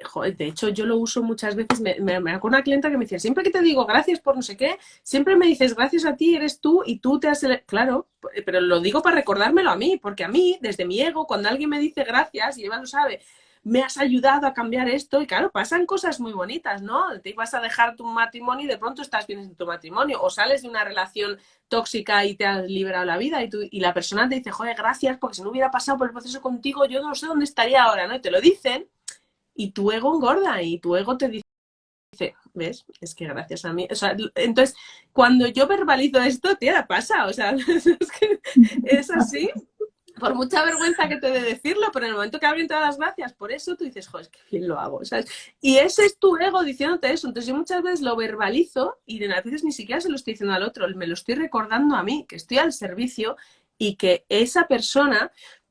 joder, de hecho yo lo uso muchas veces, me acuerdo una clienta que me decía, siempre que te digo gracias por no sé qué, siempre me dices gracias a ti, eres tú y tú te has... Claro, pero lo digo para recordármelo a mí, porque a mí, desde mi ego, cuando alguien me dice gracias, y Eva lo sabe, me has ayudado a cambiar esto, y claro, pasan cosas muy bonitas, ¿no? Te ibas a dejar tu matrimonio y de pronto estás bien en tu matrimonio, o sales de una relación tóxica y te has liberado la vida, y la persona te dice, joder, gracias, porque si no hubiera pasado por el proceso contigo, yo no sé dónde estaría ahora, ¿no? Y te lo dicen, y tu ego engorda, y tu ego te dice, ¿ves? Es que gracias a mí, o sea, entonces, cuando yo verbalizo esto, tía, pasa, o sea, es que es así. por mucha vergüenza que te dé decirlo, pero en el momento que alguien te da las gracias por eso, tú dices, joder, es que bien lo hago, ¿sabes? Y ese es tu ego diciéndote eso. Entonces yo muchas veces lo verbalizo y de las veces ni siquiera se lo estoy diciendo al otro, me lo estoy recordando a mí, que estoy al servicio y que esa persona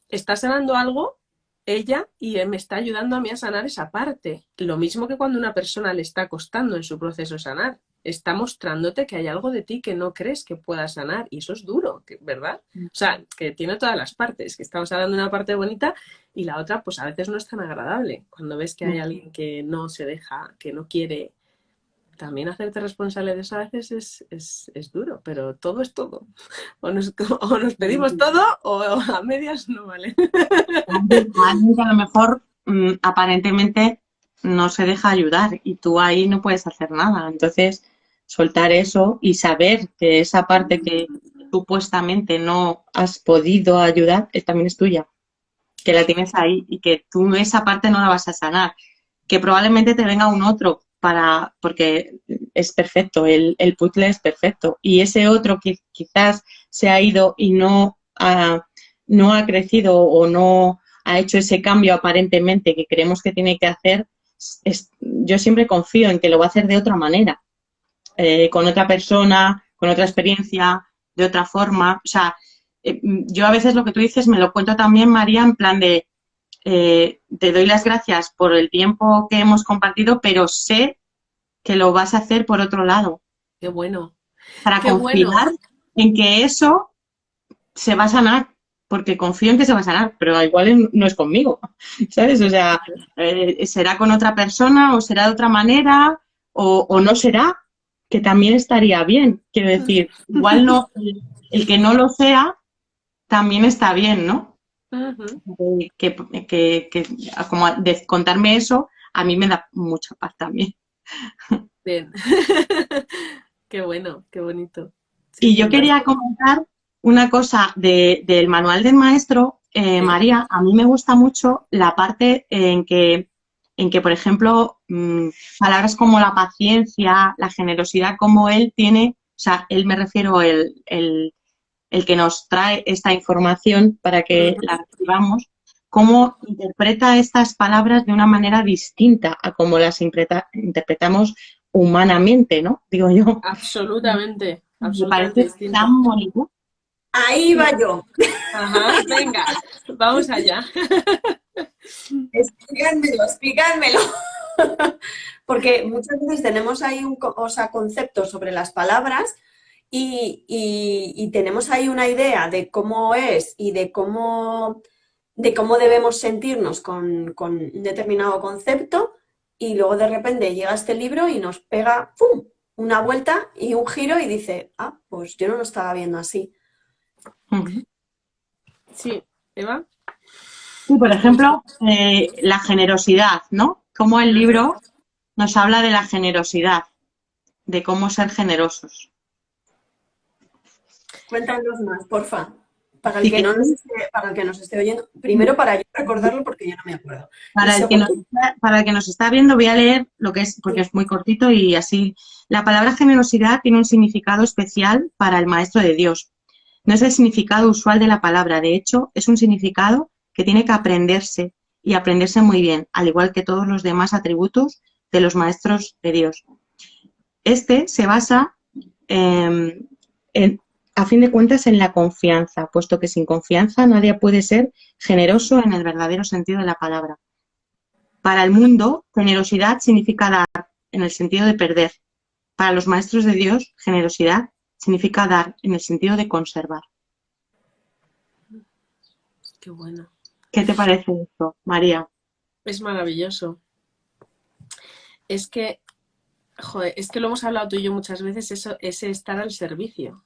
está sanando algo, ella, y me está ayudando a mí a sanar esa parte. Lo mismo que cuando una persona le está costando en su proceso sanar. Está mostrándote que hay algo de ti que no crees que pueda sanar. Y eso es duro, ¿verdad? O sea, que tiene todas las partes. Que estamos hablando de una parte bonita y la otra, pues a veces no es tan agradable. Cuando ves que hay alguien que no se deja, que no quiere, también hacerte responsable de eso a veces es duro. Pero todo es todo. O nos pedimos todo o a medias no vale. Alguien que a lo mejor aparentemente no se deja ayudar y tú ahí no puedes hacer nada. Entonces, soltar eso y saber que esa parte que supuestamente no has podido ayudar también es tuya, que la tienes ahí y que tú esa parte no la vas a sanar, que probablemente te venga un otro porque es perfecto, el puzzle es perfecto y ese otro que quizás se ha ido y no ha crecido o no ha hecho ese cambio aparentemente que creemos que tiene que hacer, yo siempre confío en que lo va a hacer de otra manera, con otra persona, con otra experiencia, de otra forma. O sea, yo a veces lo que tú dices me lo cuento también, María, en plan de te doy las gracias por el tiempo que hemos compartido, pero sé que lo vas a hacer por otro lado. Qué bueno. Para Qué confiar bueno. en que eso se va a sanar, porque confío en que se va a sanar, pero igual no es conmigo, ¿sabes? O sea, será con otra persona o será de otra manera o no será, que también estaría bien. Quiero decir, igual no, el que no lo sea también está bien, ¿no? Que como de contarme eso, a mí me da mucha paz también. Bien. Qué bueno, qué bonito. Sí, y sí, yo quería comentar una cosa del manual del maestro, sí. María. A mí me gusta mucho la parte en que por ejemplo, palabras como la paciencia, la generosidad, como él tiene, o sea, él me refiero el que nos trae esta información para que la recibamos, cómo interpreta estas palabras de una manera distinta a cómo las interpretamos humanamente, ¿no? Digo yo. Absolutamente, Me absolutamente parece distinto. tan bonito. Ahí va yo. Ajá, venga, vamos allá. Explicádmelo. Porque muchas veces tenemos ahí conceptos sobre las palabras y tenemos ahí una idea de cómo es y de cómo debemos sentirnos con un determinado concepto y luego de repente llega este libro y nos pega ¡pum! Una vuelta y un giro y dice, pues yo no lo estaba viendo así. Sí, Eva. Sí, por ejemplo, la generosidad, ¿no? Cómo el libro nos habla de la generosidad, de cómo ser generosos. Cuéntanos más, porfa. Para el que nos esté oyendo. Primero para yo recordarlo porque yo no me acuerdo. Para el que nos está viendo voy a leer lo que es, porque es muy cortito y así. La palabra generosidad tiene un significado especial para el Maestro de Dios. No es el significado usual de la palabra, de hecho, es un significado que tiene que aprenderse y aprenderse muy bien, al igual que todos los demás atributos de los Maestros de Dios. Este se basa a fin de cuentas en la confianza, puesto que sin confianza nadie puede ser generoso en el verdadero sentido de la palabra. Para el mundo, generosidad significa dar en el sentido de perder. Para los maestros de Dios, generosidad significa dar en el sentido de conservar. Qué bueno. ¿Qué te parece esto, María? Es maravilloso. Es que, joder, es que lo hemos hablado tú y yo muchas veces, eso es estar al servicio.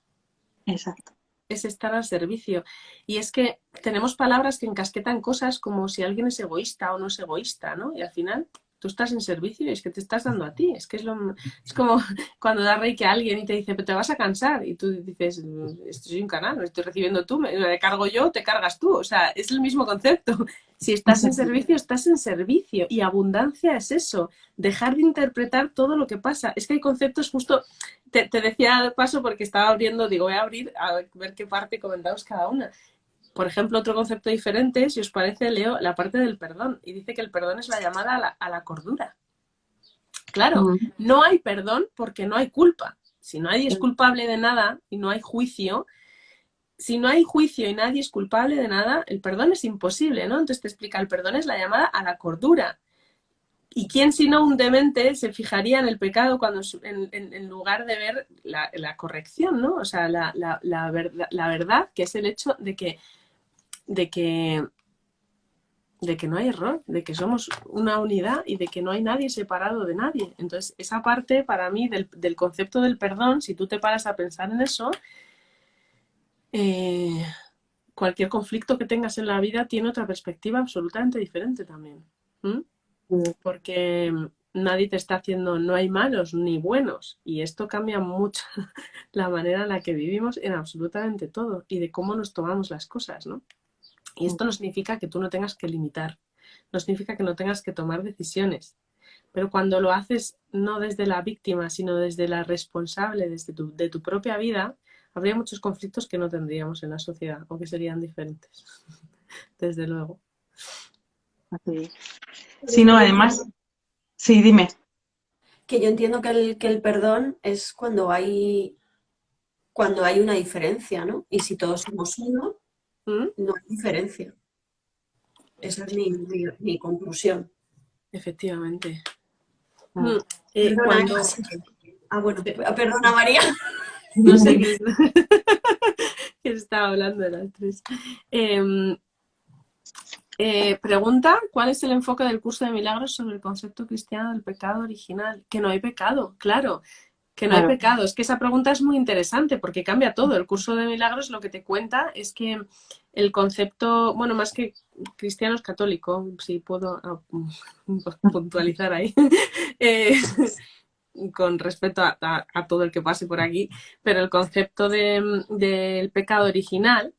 Exacto. Es estar al servicio. Y es que tenemos palabras que encasquetan cosas como si alguien es egoísta o no es egoísta, ¿no? Y al final tú estás en servicio y es que te estás dando a ti. Es que es como cuando da reiki a alguien y te dice, pero te vas a cansar. Y tú dices, esto soy un canal, lo estoy recibiendo tú, me cargo yo, te cargas tú. O sea, es el mismo concepto. Si estás en servicio, estás en servicio. Y abundancia es eso, dejar de interpretar todo lo que pasa. Es que hay conceptos justo... Te decía de paso porque estaba abriendo, digo, voy a abrir a ver qué parte comentaos cada una. por ejemplo, otro concepto diferente, si os parece, leo la parte del perdón. Y dice que el perdón es la llamada a la cordura. Claro, no hay perdón porque no hay culpa. Si nadie es culpable de nada y no hay juicio, si no hay juicio y nadie es culpable de nada, el perdón es imposible, ¿no? Entonces te explica, el perdón es la llamada a la cordura. ¿Y quién sino un demente se fijaría en el pecado cuando en lugar de ver la corrección, ¿no? O sea, la verdad, que es el hecho de que no hay error, de que somos una unidad y de que no hay nadie separado de nadie. Entonces, esa parte para mí del concepto del perdón, si tú te paras a pensar en eso, cualquier conflicto que tengas en la vida tiene otra perspectiva absolutamente diferente también. Porque nadie te está haciendo, no hay malos ni buenos, y esto cambia mucho la manera en la que vivimos en absolutamente todo y de cómo nos tomamos las cosas, ¿no? Y esto no significa que tú no tengas que limitar, no significa que no tengas que tomar decisiones, pero cuando lo haces no desde la víctima, sino desde la responsable, de tu propia vida, habría muchos conflictos que no tendríamos en la sociedad o que serían diferentes, desde luego. Sí, no, además, sí, dime. Que yo entiendo que el perdón es cuando hay una diferencia, ¿no? Y si todos somos uno, no hay diferencia. Esa es mi conclusión. Efectivamente. Perdona, bueno, perdona, María. No sé qué que estaba hablando de las tres. Pregunta, ¿cuál es el enfoque del curso de milagros sobre el concepto cristiano del pecado original? Que no hay pecado, claro, que no hay pecado. Es que esa pregunta es muy interesante porque cambia todo. El curso de milagros lo que te cuenta es que el concepto, bueno, más que cristiano es católico, si puedo puntualizar ahí, con respecto a todo el que pase por aquí, pero el concepto del pecado original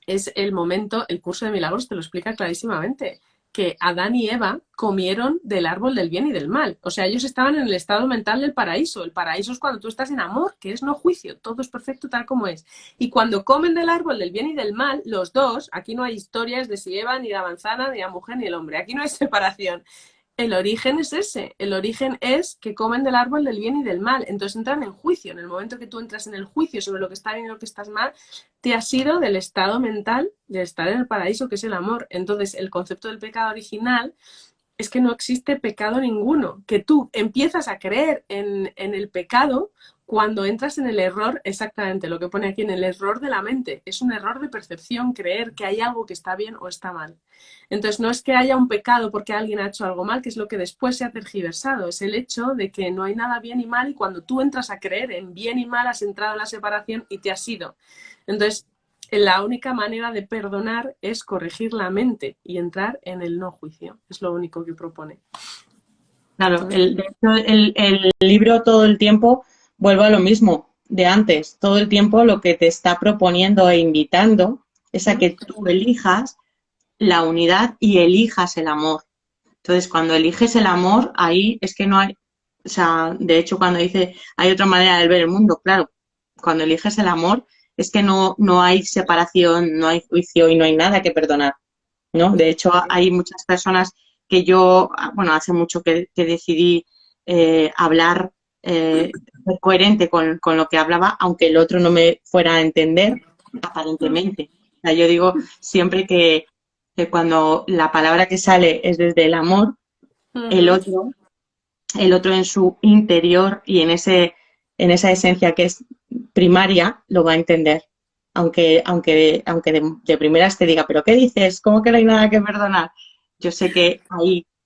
es el momento, el curso de milagros te lo explica clarísimamente, que Adán y Eva comieron del árbol del bien y del mal. O sea, ellos estaban en el estado mental del paraíso. El paraíso es cuando tú estás en amor, que es no juicio, todo es perfecto tal como es. Y cuando comen del árbol del bien y del mal, los dos, aquí no hay historias de si Eva, ni la manzana, ni la mujer, ni el hombre. Aquí no hay separación. El origen es ese, el origen es que comen del árbol del bien y del mal, entonces entran en juicio. En el momento que tú entras en el juicio sobre lo que está bien y lo que está mal, te has ido del estado mental de estar en el paraíso, que es el amor. Entonces el concepto del pecado original es que no existe pecado ninguno, que tú empiezas a creer en el pecado cuando entras en el error, exactamente lo que pone aquí, en el error de la mente. Es un error de percepción creer que hay algo que está bien o está mal. Entonces no es que haya un pecado porque alguien ha hecho algo mal, que es lo que después se ha tergiversado, es el hecho de que no hay nada bien y mal, y cuando tú entras a creer en bien y mal has entrado en la separación y te has ido. Entonces la única manera de perdonar es corregir la mente y entrar en el no juicio, es lo único que propone. Claro, de hecho el libro todo el tiempo vuelve a lo mismo de antes, todo el tiempo lo que te está proponiendo e invitando es a que tú elijas la unidad y elijas el amor. Entonces, cuando eliges el amor, ahí es que no hay, o sea, de hecho, cuando dice hay otra manera de ver el mundo, claro, cuando eliges el amor es que no hay separación, no hay juicio y no hay nada que perdonar, ¿no? De hecho, hay muchas personas que yo, bueno, hace mucho que decidí hablar, ser coherente con lo que hablaba, aunque el otro no me fuera a entender, aparentemente. O sea, yo digo siempre que cuando la palabra que sale es desde el amor, el otro en su interior y en esa esencia que es primaria lo va a entender. Aunque de primeras te diga, ¿pero qué dices? ¿Cómo que no hay nada que perdonar? Yo sé que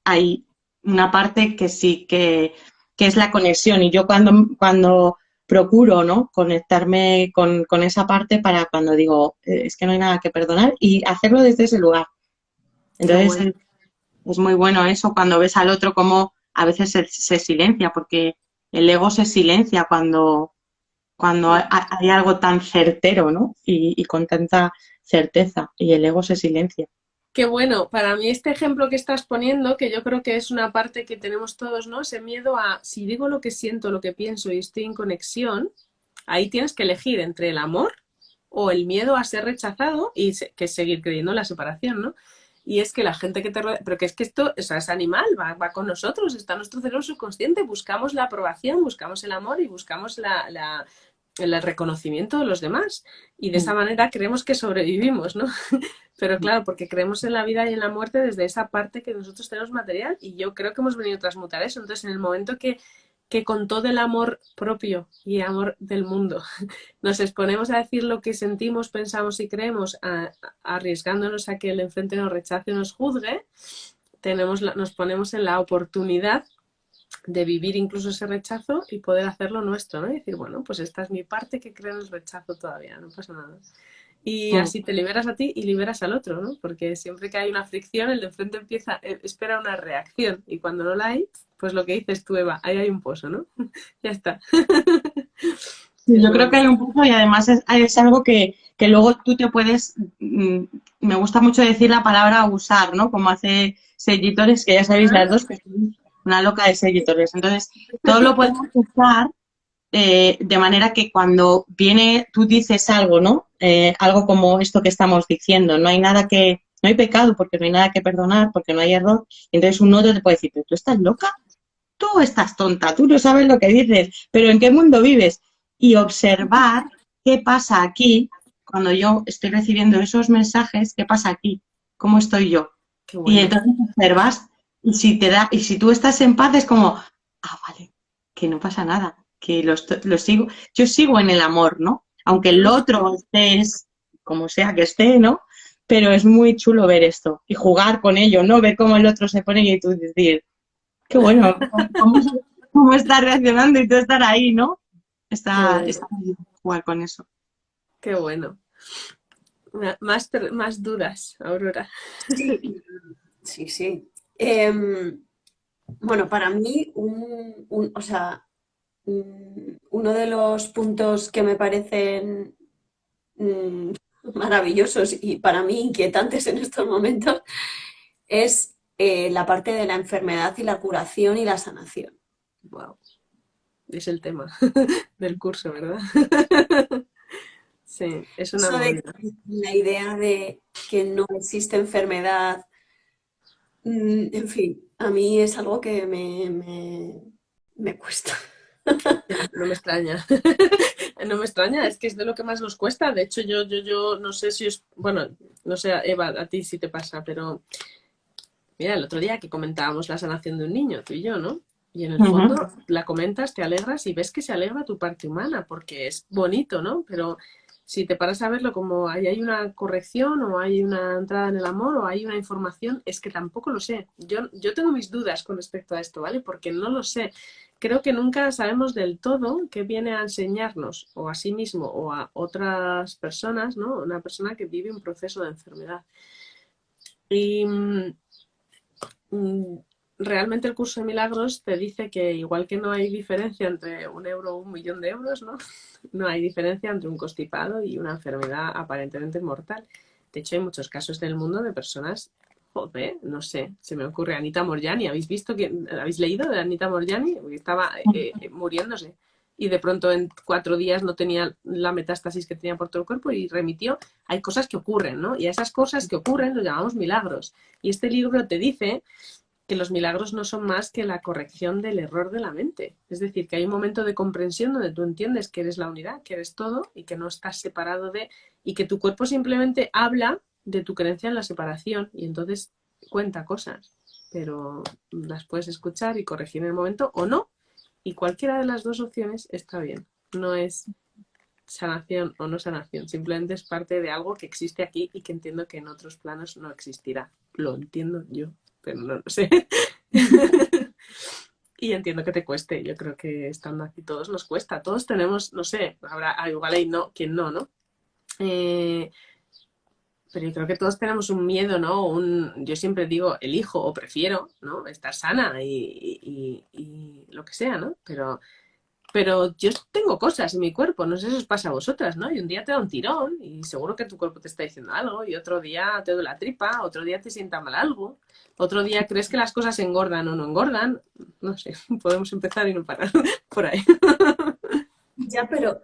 hay una parte que sí que es la conexión, y yo cuando procuro, ¿no?, conectarme con esa parte para cuando digo, es que no hay nada que perdonar, y hacerlo desde ese lugar. Entonces es muy bueno eso, cuando ves al otro como a veces se silencia, porque el ego se silencia cuando hay algo tan certero, ¿no? Y con tanta certeza, y el ego se silencia. Qué bueno, para mí este ejemplo que estás poniendo, que yo creo que es una parte que tenemos todos, ¿no? Ese miedo a, si digo lo que siento, lo que pienso y estoy en conexión, ahí tienes que elegir entre el amor o el miedo a ser rechazado y que es seguir creyendo en la separación, ¿no? Y es que la gente que te rodea, pero que es que esto, o sea, es animal, va con nosotros, está en nuestro cerebro subconsciente, buscamos la aprobación, buscamos el amor y buscamos el reconocimiento de los demás. Y de esa manera creemos que sobrevivimos, ¿no? Pero claro, porque creemos en la vida y en la muerte desde esa parte que nosotros tenemos material, y yo creo que hemos venido a transmutar eso. Entonces, en el momento que con todo el amor propio y amor del mundo nos exponemos a decir lo que sentimos, pensamos y creemos, arriesgándonos a que el enfrente nos rechace o nos juzgue, nos ponemos en la oportunidad de vivir incluso ese rechazo y poder hacerlo nuestro, ¿no? Y decir, bueno, pues esta es mi parte que creo en el rechazo todavía, no pasa nada. Y así te liberas a ti y liberas al otro, ¿no? Porque siempre que hay una fricción, el de enfrente espera una reacción, y cuando no la hay, pues lo que dices tú, Eva, ahí hay un pozo, ¿no? Ya está. Sí, yo creo que hay un poco, y además es algo que luego tú te puedes, me gusta mucho decir la palabra usar, ¿no? Como hace Seguitores, que ya sabéis las dos que soy una loca de Seguitores. Entonces, todo lo podemos usar de manera que cuando viene, tú dices algo, ¿no? Algo como esto que estamos diciendo, no hay pecado porque no hay nada que perdonar, porque no hay error. Entonces un otro te puede decir, ¿pero tú estás loca? Tú estás tonta, tú no sabes lo que dices, pero ¿en qué mundo vives? Y observar qué pasa aquí cuando yo estoy recibiendo esos mensajes, qué pasa aquí, cómo estoy yo. Qué bueno. Y entonces observas, y si tú estás en paz es como, vale, que no pasa nada, que lo sigo, yo sigo en el amor, ¿no? Aunque el otro es como sea que esté, ¿no? Pero es muy chulo ver esto y jugar con ello, ¿no? Ver cómo el otro se pone y tú decir, qué bueno, cómo está reaccionando y tú estar ahí, ¿no? Está bien jugar con eso. Qué bueno. Más dudas, Aurora. Sí. Bueno, para mí, o sea, uno de los puntos que me parecen maravillosos y para mí inquietantes en estos momentos es la parte de la enfermedad y la curación y la sanación. Wow. Es el tema del curso, ¿verdad? Sí, es una movida. La idea de que no existe enfermedad, en fin, a mí es algo que me cuesta. No me extraña. No me extraña, es que es de lo que más nos cuesta. De hecho, yo no sé si es... Bueno, no sé, Eva, a ti sí te pasa, pero... Mira, el otro día que comentábamos la sanación de un niño, tú y yo, ¿no? Y en el fondo la comentas, te alegras y ves que se alegra tu parte humana, porque es bonito, ¿no? Pero si te paras a verlo como ahí hay una corrección o hay una entrada en el amor o hay una información, es que tampoco lo sé. Yo tengo mis dudas con respecto a esto, ¿vale? Porque no lo sé. Creo que nunca sabemos del todo qué viene a enseñarnos o a sí mismo o a otras personas, ¿no? Una persona que vive un proceso de enfermedad. Y realmente el curso de milagros te dice que igual que no hay diferencia entre 1 euro o 1.000.000 de euros, ¿no? No hay diferencia entre un constipado y una enfermedad aparentemente mortal. De hecho, hay muchos casos en el mundo de personas, joder, no sé, se me ocurre Anita Moorjani. ¿Habéis leído de Anita Moorjani? Estaba muriéndose y de pronto en 4 días no tenía la metástasis que tenía por todo el cuerpo y remitió. Hay cosas que ocurren, ¿no? Y a esas cosas que ocurren los llamamos milagros. Y este libro te dice que los milagros no son más que la corrección del error de la mente. Es decir, que hay un momento de comprensión donde tú entiendes que eres la unidad, que eres todo y que no estás separado y que tu cuerpo simplemente habla de tu creencia en la separación y entonces cuenta cosas, pero las puedes escuchar y corregir en el momento o no, y cualquiera de las dos opciones está bien. No es sanación o no sanación, simplemente es parte de algo que existe aquí y que entiendo que en otros planos no existirá. Lo entiendo yo, pero no lo sé. Y entiendo que te cueste. Yo creo que estando aquí todos nos cuesta. Todos tenemos, no sé, igual hay quien no, ¿no? Pero yo creo que todos tenemos un miedo, ¿no? Yo siempre digo, elijo o prefiero, ¿no? Estar sana y lo que sea, ¿no? Pero yo tengo cosas en mi cuerpo, no sé si os pasa a vosotras, ¿no? Y un día te da un tirón y seguro que tu cuerpo te está diciendo algo y otro día te duele la tripa, otro día te sienta mal algo, otro día crees que las cosas engordan o no engordan. No sé, podemos empezar y no parar por ahí. Ya, pero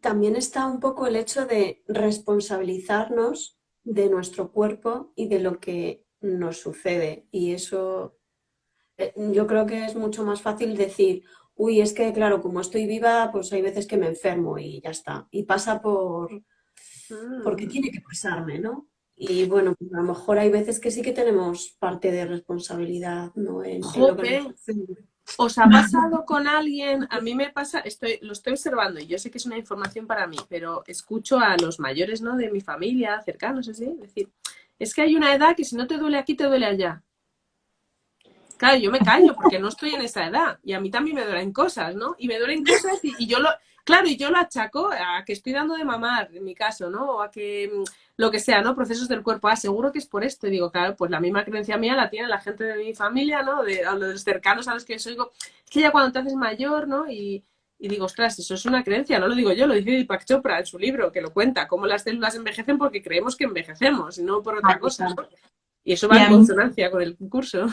también está un poco el hecho de responsabilizarnos de nuestro cuerpo y de lo que nos sucede. Y eso yo creo que es mucho más fácil decir, uy, es que claro, como estoy viva, pues hay veces que me enfermo y ya está. Y pasa porque tiene que pasarme, ¿no? Y bueno, pues a lo mejor hay veces que sí que tenemos parte de responsabilidad, ¿no? En lo que nos Jope, sucede. ¿os ha pasado con alguien? A mí me pasa, lo estoy observando y yo sé que es una información para mí, pero escucho a los mayores, ¿no? De mi familia, cercanos, así, decir, es que hay una edad que si no te duele aquí, te duele allá. Claro, yo me callo porque no estoy en esa edad y a mí también me duelen cosas, ¿no? Y me duelen cosas y yo claro, y yo lo achaco a que estoy dando de mamar, en mi caso, ¿no? O a que lo que sea, ¿no? Procesos del cuerpo. Ah, seguro que es por esto. Y digo, claro, pues la misma creencia mía la tiene la gente de mi familia, ¿no? A los cercanos a los que soy. Es que ya cuando te haces mayor, ¿no? Y digo, ostras, eso es una creencia, no lo digo yo, lo dice Deepak Chopra en su libro, que lo cuenta, cómo las células envejecen porque creemos que envejecemos y no por otra cosa, ¿no? Y eso va Y en a mí, consonancia con el curso.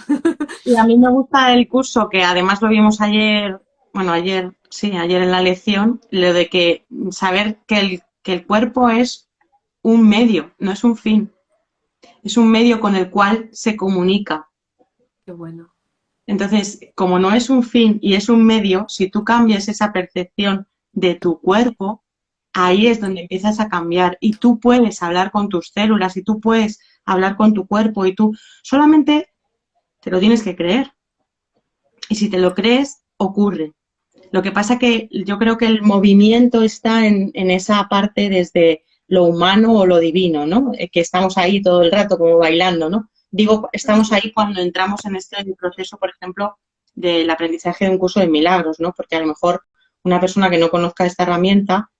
y a mí me gusta el curso, que además lo vimos ayer, bueno, ayer en la lección, lo de que saber que el cuerpo es un medio, no es un fin, es un medio con el cual se comunica. Qué bueno. Entonces, como no es un fin y es un medio, si tú cambias esa percepción de tu cuerpo, ahí es donde empiezas a cambiar y tú puedes hablar con tus células y tú puedes hablar con tu cuerpo y tú solamente te lo tienes que creer. Y si te lo crees, ocurre. Lo que pasa que yo creo que el movimiento está en esa parte desde lo humano o lo divino, ¿no? Que estamos ahí todo el rato como bailando, ¿no? Digo, estamos ahí cuando entramos en este proceso, por ejemplo, del aprendizaje de un curso de milagros, ¿no? Porque a lo mejor una persona que no conozca esta herramienta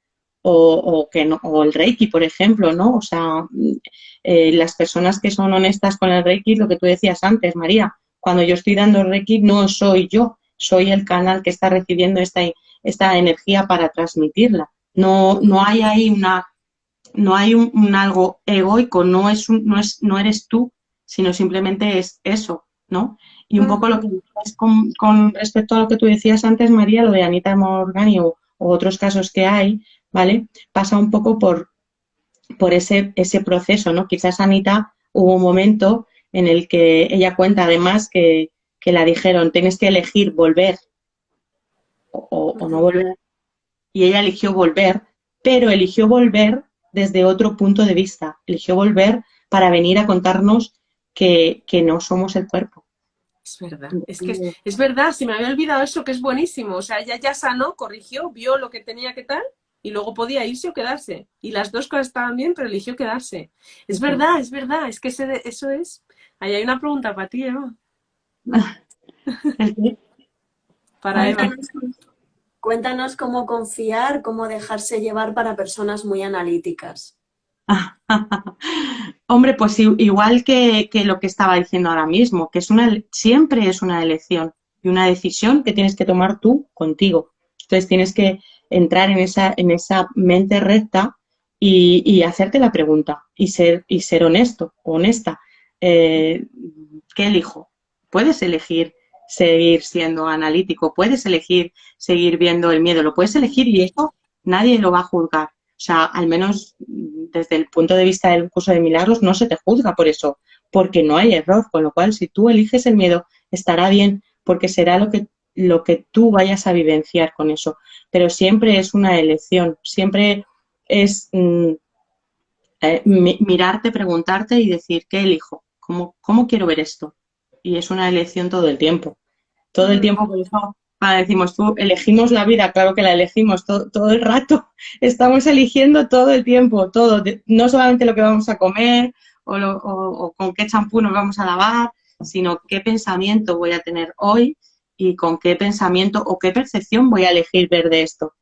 o que no, o el Reiki, por ejemplo, ¿no? O sea, las personas que son honestas con el Reiki, lo que tú decías antes, María, cuando yo estoy dando Reiki no soy yo, soy el canal que está recibiendo esta energía para transmitirla. No hay ahí no hay un algo egoico, no eres tú, sino simplemente es eso, ¿no? Y un poco lo que es con respecto a lo que tú decías antes, María, lo de Anita Morgani o otros casos que hay, ¿vale? Pasa un poco por ese proceso, ¿no? Quizás Anita hubo un momento en el que ella cuenta además que la dijeron, tienes que elegir volver o no volver. Y ella eligió volver, pero eligió volver desde otro punto de vista. Eligió volver para venir a contarnos que no somos el cuerpo. Es verdad, es verdad, se me había olvidado eso, que es buenísimo. O sea, ella ya sanó, corrigió, vio lo que tenía que tal y luego podía irse o quedarse. Y las dos cosas estaban bien, pero eligió quedarse. Es verdad, es que eso es. Ahí hay una pregunta para ti, Eva. Para Eva. Cuéntanos cómo confiar, cómo dejarse llevar para personas muy analíticas. Hombre, pues igual que lo que estaba diciendo ahora mismo, que siempre es una elección y una decisión que tienes que tomar tú contigo. Entonces tienes que entrar en esa mente recta y hacerte la pregunta y ser honesto, honesta. ¿Qué elijo? Puedes elegir seguir siendo analítico, puedes elegir seguir viendo el miedo, lo puedes elegir y eso nadie lo va a juzgar. O sea, al menos desde el punto de vista del curso de milagros no se te juzga por eso, porque no hay error, con lo cual si tú eliges el miedo estará bien, porque será lo que tú vayas a vivenciar con eso. Pero siempre es una elección, siempre es mirarte, preguntarte y decir, ¿qué elijo? ¿Cómo quiero ver esto? Y es una elección todo el tiempo. Todo el tiempo, por eso decimos, tú elegimos la vida, claro que la elegimos todo el rato, estamos eligiendo todo el tiempo, todo, no solamente lo que vamos a comer o con qué champú nos vamos a lavar, sino qué pensamiento voy a tener hoy y con qué pensamiento o qué percepción voy a elegir ver de esto.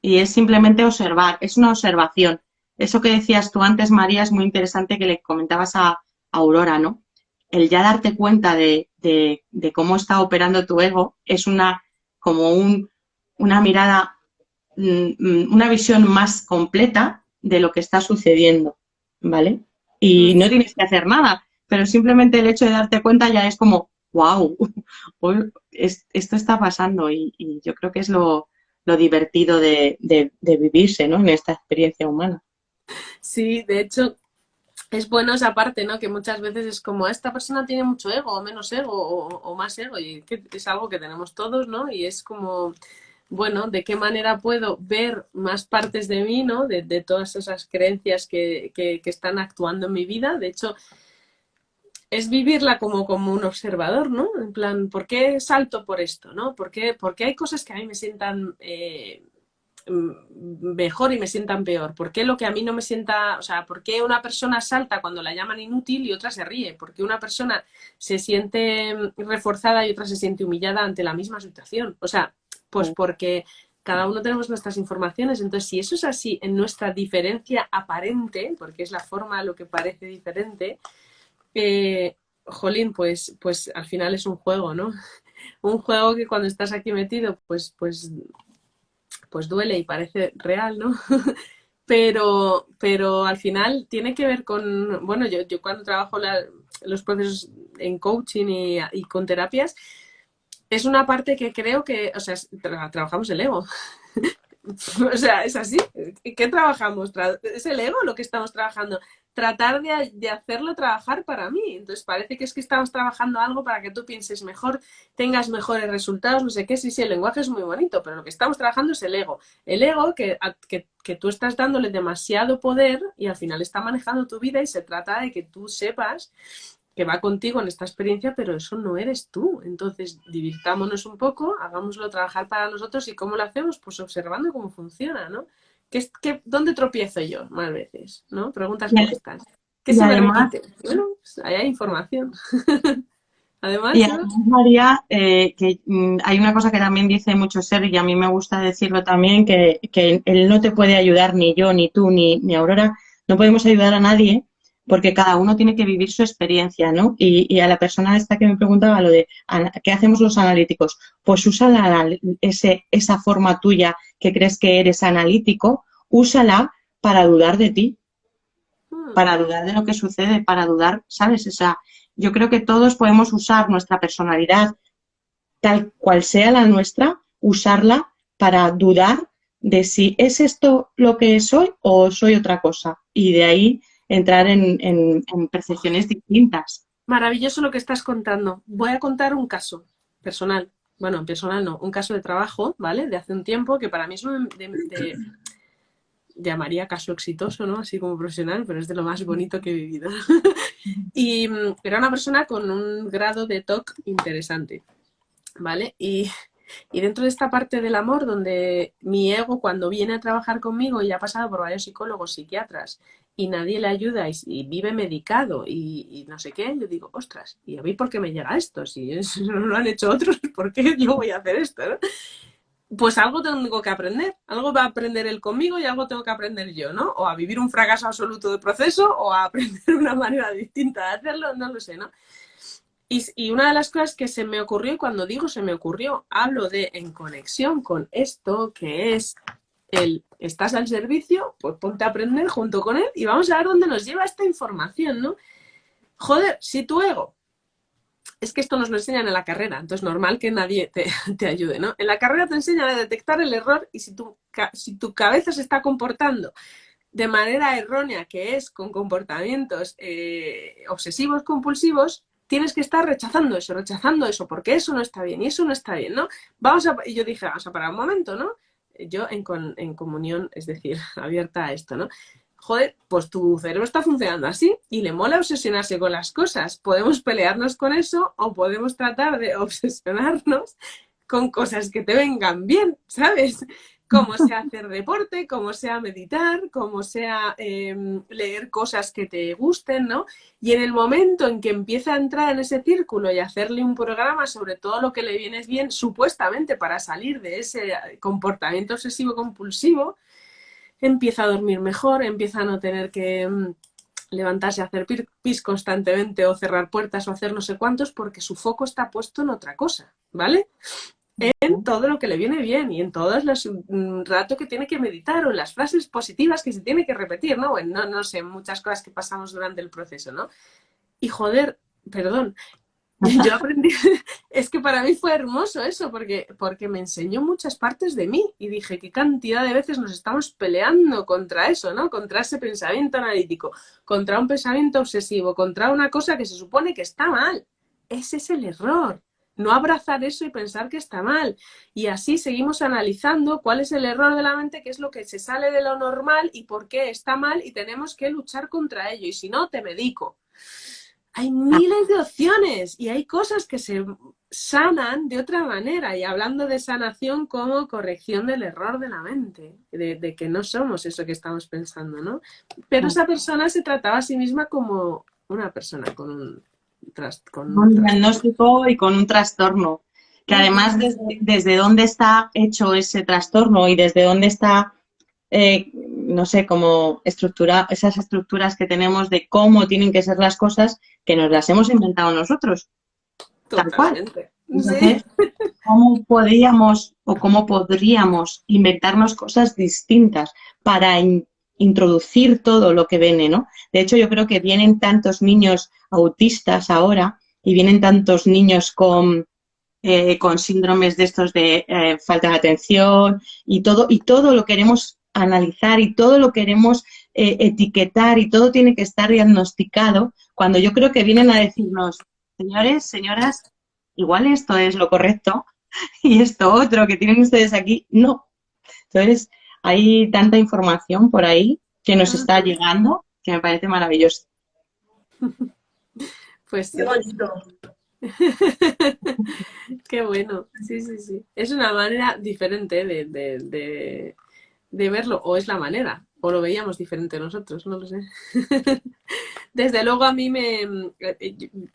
Y es simplemente observar, es una observación. Eso que decías tú antes, María, es muy interesante que le comentabas a Aurora, ¿no? El ya darte cuenta de cómo está operando tu ego es una mirada, una visión más completa de lo que está sucediendo, ¿vale? Y no tienes que hacer nada, pero simplemente el hecho de darte cuenta ya es como, wow, esto está pasando y yo creo que es lo lo divertido de vivirse, ¿no? En esta experiencia humana. Sí, de hecho, es bueno esa parte, ¿no? Que muchas veces es como, esta persona tiene mucho ego, o menos ego, o más ego, y que es algo que tenemos todos, ¿no? Y es como, bueno, ¿de qué manera puedo ver más partes de mí, ¿no? De todas esas creencias que están actuando en mi vida. De hecho, es vivirla como un observador, ¿no? En plan, ¿por qué salto por esto, ¿no? ¿Por qué hay cosas que a mí me sientan mejor y me sientan peor? ¿Por qué lo que a mí no me sienta, o sea, por qué una persona salta cuando la llaman inútil y otra se ríe? ¿Por qué una persona se siente reforzada y otra se siente humillada ante la misma situación? O sea, pues porque cada uno tenemos nuestras informaciones. Entonces, si eso es así en nuestra diferencia aparente, porque es la forma lo que parece diferente, jolín, pues al final es un juego, ¿no? Un juego que cuando estás aquí metido, pues duele y parece real, ¿no? Pero al final tiene que ver con, bueno, yo cuando trabajo los procesos en coaching y con terapias, es una parte que creo que, o sea, trabajamos el ego. O sea, es así. ¿Qué trabajamos? ¿Es el ego lo que estamos trabajando? Tratar de hacerlo trabajar para mí. Entonces parece que es que estamos trabajando algo para que tú pienses mejor, tengas mejores resultados, no sé qué. Sí, el lenguaje es muy bonito, pero lo que estamos trabajando es el ego. El ego que tú estás dándole demasiado poder y al final está manejando tu vida, y se trata de que tú sepas que va contigo en esta experiencia, pero eso no eres tú. Entonces, divirtámonos un poco, hagámoslo trabajar para nosotros. ¿Y cómo lo hacemos? Pues observando cómo funciona, ¿no? ¿Dónde tropiezo yo más veces? ¿No? Preguntas como estas. ¿Qué Y se me además, repite? Bueno, pues ahí hay información. y Además, además, María, que hay una cosa que también dice mucho Ser, y a mí me gusta decirlo también, que él no te puede ayudar, ni yo, ni tú, ni Aurora, no podemos ayudar a nadie, porque cada uno tiene que vivir su experiencia, ¿no? Y a la persona esta que me preguntaba lo de ¿qué hacemos los analíticos? Pues usa esa forma tuya que crees que eres analítico, úsala para dudar de ti, para dudar de lo que sucede, para dudar, ¿sabes? O sea, yo creo que todos podemos usar nuestra personalidad tal cual sea la nuestra, usarla para dudar de si es esto lo que soy o soy otra cosa. Y de ahí entrar en percepciones distintas. maravilloso lo que estás contando. Voy a contar un caso personal. Bueno, personal no, un caso de trabajo, ¿vale? De hace un tiempo, que para mí es llamaría caso exitoso, ¿no? Así como profesional, pero es de lo más bonito que he vivido. Y era una persona con un grado de TOC interesante, ¿vale? Y dentro de esta parte del amor, donde mi ego, cuando viene a trabajar conmigo y ha pasado por varios psicólogos, psiquiatras, y nadie le ayuda y vive medicado y no sé qué, yo digo, ostras, ¿y a mí por qué me llega esto? Si eso no lo han hecho otros, ¿por qué yo voy a hacer esto, no? Pues algo tengo que aprender, algo va a aprender él conmigo y algo tengo que aprender yo, ¿no? O a vivir un fracaso absoluto de proceso o a aprender una manera distinta de hacerlo, no lo sé, ¿no? Y una de las cosas que se me ocurrió, y cuando digo se me ocurrió, hablo de en conexión con esto, que es estás al servicio, pues ponte a aprender junto con él y vamos a ver dónde nos lleva esta información, ¿no? Joder, si tu ego, es que esto nos lo enseñan en la carrera, entonces normal que nadie te ayude, ¿no? En la carrera te enseñan a detectar el error y si tu cabeza se está comportando de manera errónea, que es con comportamientos obsesivos compulsivos, tienes que estar rechazando eso, porque eso no está bien y eso no está bien, ¿no? Y yo dije, vamos a parar un momento, ¿no? Yo en comunión, es decir, abierta a esto, ¿no? Joder, pues tu cerebro está funcionando así y le mola obsesionarse con las cosas. Podemos pelearnos con eso o podemos tratar de obsesionarnos con cosas que te vengan bien, ¿sabes? Como sea hacer deporte, como sea meditar, como sea leer cosas que te gusten, ¿no? Y en el momento en que empieza a entrar en ese círculo y hacerle un programa sobre todo lo que le viene bien, supuestamente para salir de ese comportamiento obsesivo compulsivo, empieza a dormir mejor, empieza a no tener que levantarse a hacer pis constantemente o cerrar puertas o hacer no sé cuántos, porque su foco está puesto en otra cosa, ¿vale? En todo lo que le viene bien y en todo el rato que tiene que meditar o en las frases positivas que se tiene que repetir, ¿no? No sé, muchas cosas que pasamos durante el proceso, ¿no? Y joder, perdón, Yo aprendí, es que para mí fue hermoso eso, porque me enseñó muchas partes de mí y dije, qué cantidad de veces nos estamos peleando contra eso, ¿no? Contra ese pensamiento analítico, contra un pensamiento obsesivo, contra una cosa que se supone que está mal. Ese es el error. No abrazar eso y pensar que está mal. Y así seguimos analizando cuál es el error de la mente, qué es lo que se sale de lo normal y por qué está mal y tenemos que luchar contra ello. Y si no, te medico. Hay miles de opciones y hay cosas que se sanan de otra manera. Y hablando de sanación como corrección del error de la mente, de que no somos eso que estamos pensando, ¿no? Pero esa persona se trataba a sí misma como una persona con un diagnóstico y con un trastorno. Que además desde dónde está hecho ese trastorno y desde dónde está, no sé, como esas estructuras que tenemos de cómo tienen que ser las cosas, que nos las hemos inventado nosotros. Tal cual. Totalmente. Entonces, Sí. ¿cómo podríamos o cómo podríamos inventarnos cosas distintas para introducir todo lo que viene, ¿no? De hecho, yo creo que vienen tantos niños autistas ahora y vienen tantos niños con síndromes de estos de falta de atención y todo lo queremos analizar y todo lo queremos etiquetar y todo tiene que estar diagnosticado, cuando yo creo que vienen a decirnos, señores, señoras, igual esto es lo correcto y esto otro que tienen ustedes aquí, no. Entonces, hay tanta información por ahí que nos está llegando que me parece maravilloso. Pues sí. Qué bonito. Qué bueno, sí, sí, sí. Es una manera diferente de verlo, o es la manera, o lo veíamos diferente nosotros, no lo sé. Desde luego a mí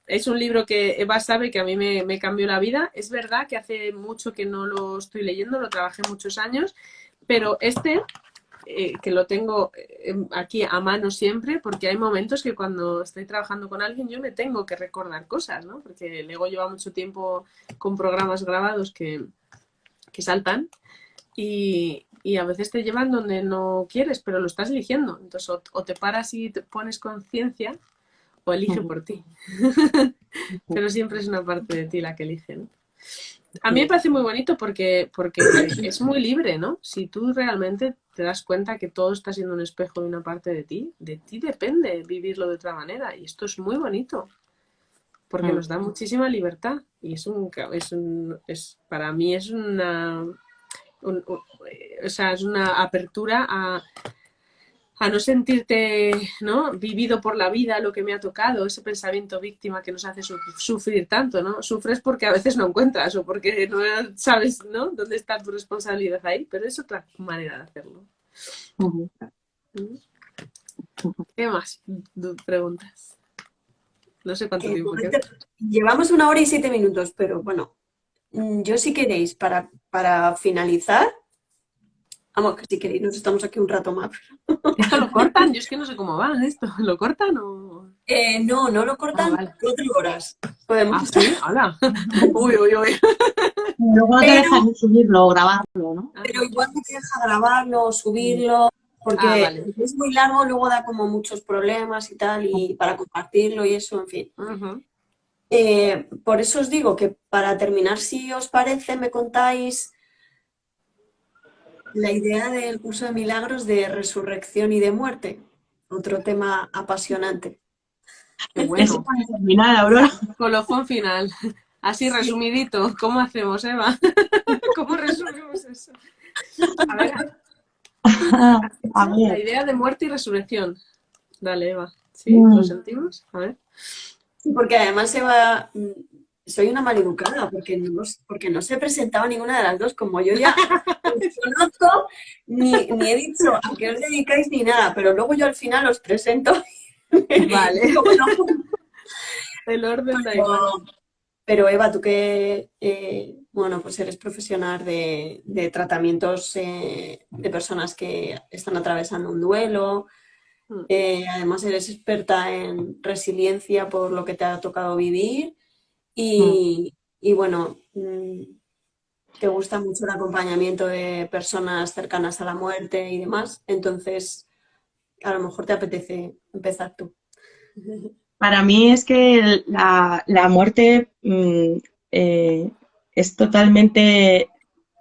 es un libro que Eva sabe que a mí me cambió la vida. Es verdad que hace mucho que no lo estoy leyendo, lo trabajé muchos años, pero que lo tengo aquí a mano siempre, porque hay momentos que cuando estoy trabajando con alguien yo me tengo que recordar cosas, ¿no? Porque Lego lleva mucho tiempo con programas grabados que saltan y a veces te llevan donde no quieres, pero lo estás eligiendo. Entonces o te paras y te pones conciencia o elige por ti. Pero siempre es una parte de ti la que elige, ¿no? A mí me parece muy bonito porque es muy libre, ¿no? Si tú realmente te das cuenta que todo está siendo un espejo de una parte de ti depende vivirlo de otra manera. Y esto es muy bonito, porque nos da muchísima libertad. Y para mí es o sea, es una apertura a no sentirte, ¿no? Vivido por la vida, lo que me ha tocado, ese pensamiento víctima que nos hace sufrir tanto, ¿no? Sufres porque a veces no encuentras o porque no sabes, ¿no? Dónde está tu responsabilidad ahí, pero es otra manera de hacerlo. ¿Qué más preguntas? No sé cuánto tiempo queda. Llevamos 1 hora y 7 minutos, pero bueno, yo si queréis, para finalizar, vamos, que si queréis nos estamos aquí un rato más. ¿Esto lo cortan? Yo es que no sé cómo va esto. ¿Lo cortan o...? No lo cortan. Vale. 4 horas. Podemos. ¿Ah, sí? ¡Hala! Uy. Luego no te dejan subirlo o grabarlo, ¿no? Pero igual no te deja grabarlo, subirlo, porque vale. es muy largo, luego da como muchos problemas y tal, y para compartirlo y eso, en fin. Por eso os digo que para terminar, si os parece, me contáis la idea del curso de milagros de resurrección y de muerte. Otro tema apasionante. Qué bueno. Eso para terminar, Aurora. Colofón final. Así resumidito. ¿Cómo hacemos, Eva? ¿Cómo resumimos eso? A ver. La idea de muerte y resurrección. Dale, Eva. ¿Sí? ¿Lo sentimos? A ver. Porque además, Eva, soy una maleducada, porque no se presentaba ninguna de las dos. Como yo ya os conozco, ni he dicho a qué os dedicáis ni nada, pero luego yo al final os presento. Vale. El orden da igual. Pero Eva, tú que, bueno, pues eres profesional de tratamientos de personas que están atravesando un duelo, además eres experta en resiliencia por lo que te ha tocado vivir y bueno, te gusta mucho el acompañamiento de personas cercanas a la muerte y demás, entonces a lo mejor te apetece empezar tú. Para mí es que la muerte es totalmente,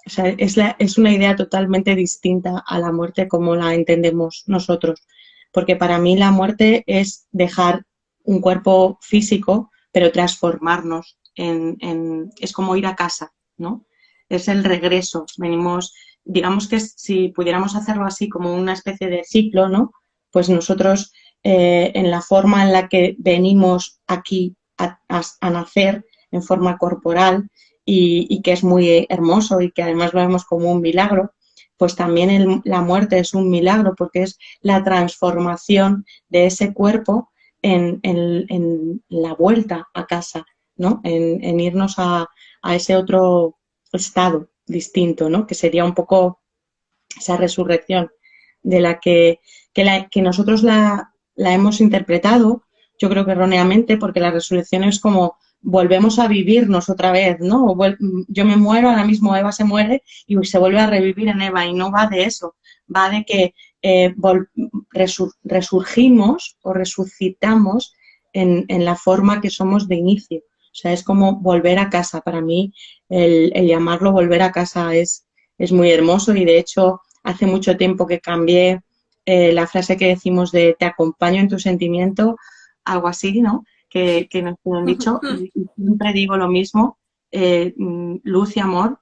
o sea, es una idea totalmente distinta a la muerte como la entendemos nosotros. Porque para mí la muerte es dejar un cuerpo físico, pero transformarnos es como ir a casa, ¿no? Es el regreso. Venimos, digamos que si pudiéramos hacerlo así como una especie de ciclo, ¿no? Pues nosotros en la forma en la que venimos aquí a nacer en forma corporal y que es muy hermoso y que además lo vemos como un milagro, pues también la muerte es un milagro porque es la transformación de ese cuerpo en la vuelta a casa, ¿no? En irnos a ese otro estado distinto, ¿no? Que sería un poco esa resurrección de la que nosotros la hemos interpretado, yo creo que erróneamente, porque la resurrección es como volvemos a vivirnos otra vez, ¿no? Yo me muero, ahora mismo Eva se muere y se vuelve a revivir en Eva y no va de eso, va de que resurgimos o resucitamos en la forma que somos de inicio. O sea, es como volver a casa. Para mí el llamarlo volver a casa es muy hermoso y de hecho hace mucho tiempo que cambié la frase que decimos de te acompaño en tu sentimiento, algo así, ¿no? Que nos han dicho y siempre digo lo mismo, luz y amor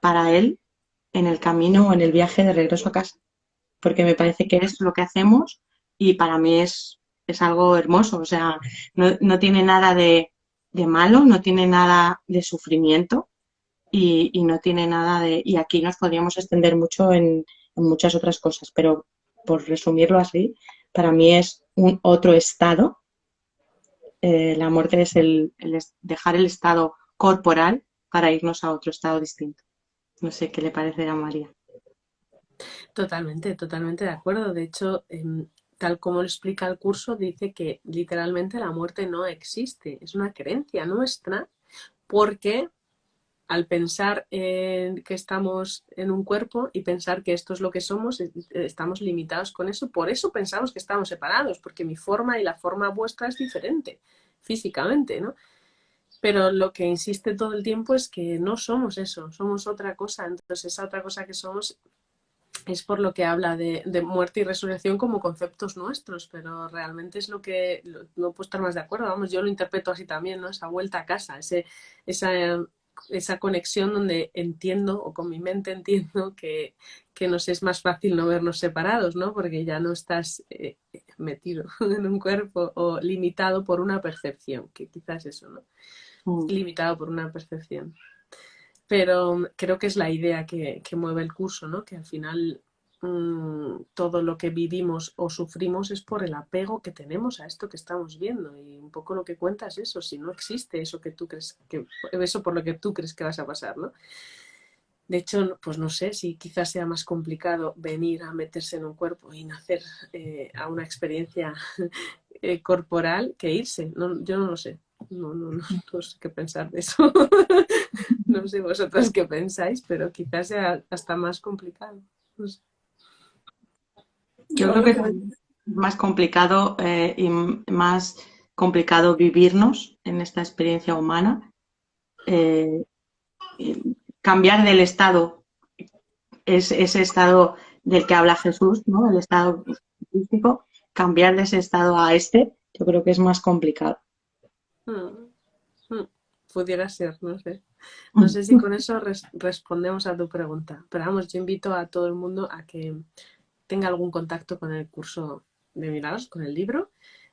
para él en el camino o en el viaje de regreso a casa, porque me parece que es lo que hacemos y para mí es algo hermoso, o sea, no tiene nada de malo, no tiene nada de sufrimiento, y no tiene nada de... Y aquí nos podríamos extender mucho en muchas otras cosas, pero por resumirlo así, para mí es un otro estado. La muerte es dejar el estado corporal para irnos a otro estado distinto. No sé qué le parecerá a María. Totalmente, totalmente de acuerdo. De hecho, tal como lo explica el curso, dice que literalmente la muerte no existe. Es una creencia nuestra porque al pensar que estamos en un cuerpo y pensar que esto es lo que somos, estamos limitados con eso. Por eso pensamos que estamos separados, porque mi forma y la forma vuestra es diferente físicamente, ¿no? Pero lo que insiste todo el tiempo es que no somos eso, somos otra cosa. Entonces, esa otra cosa que somos es por lo que habla de muerte y resurrección como conceptos nuestros, pero realmente es lo que no puedo estar más de acuerdo. Vamos, yo lo interpreto así también, ¿no? Esa vuelta a casa, esa conexión donde entiendo, o con mi mente entiendo, que nos es más fácil no vernos separados, ¿no? Porque ya no estás metido en un cuerpo o limitado por una percepción, que quizás eso, ¿no? Limitado por una percepción. Pero creo que es la idea que mueve el curso, ¿no? Que al final todo lo que vivimos o sufrimos es por el apego que tenemos a esto que estamos viendo. Y un poco lo que cuenta es eso, si no existe eso que tú crees eso por lo que tú crees que vas a pasar, ¿no? De hecho, pues no sé si quizás sea más complicado venir a meterse en un cuerpo y nacer a una experiencia corporal que irse. No, yo no lo sé. No sé qué pensar de eso. No sé vosotras qué pensáis, pero quizás sea hasta más complicado. No sé. Yo creo que es más complicado y más complicado vivirnos en esta experiencia humana, cambiar del estado, ese estado del que habla Jesús, ¿no? El estado físico, cambiar de ese estado a este, yo creo que es más complicado. Pudiera ser, no sé. No sé si con eso respondemos a tu pregunta. Pero vamos, yo invito a todo el mundo a que tenga algún contacto con el curso de milagros, con el libro,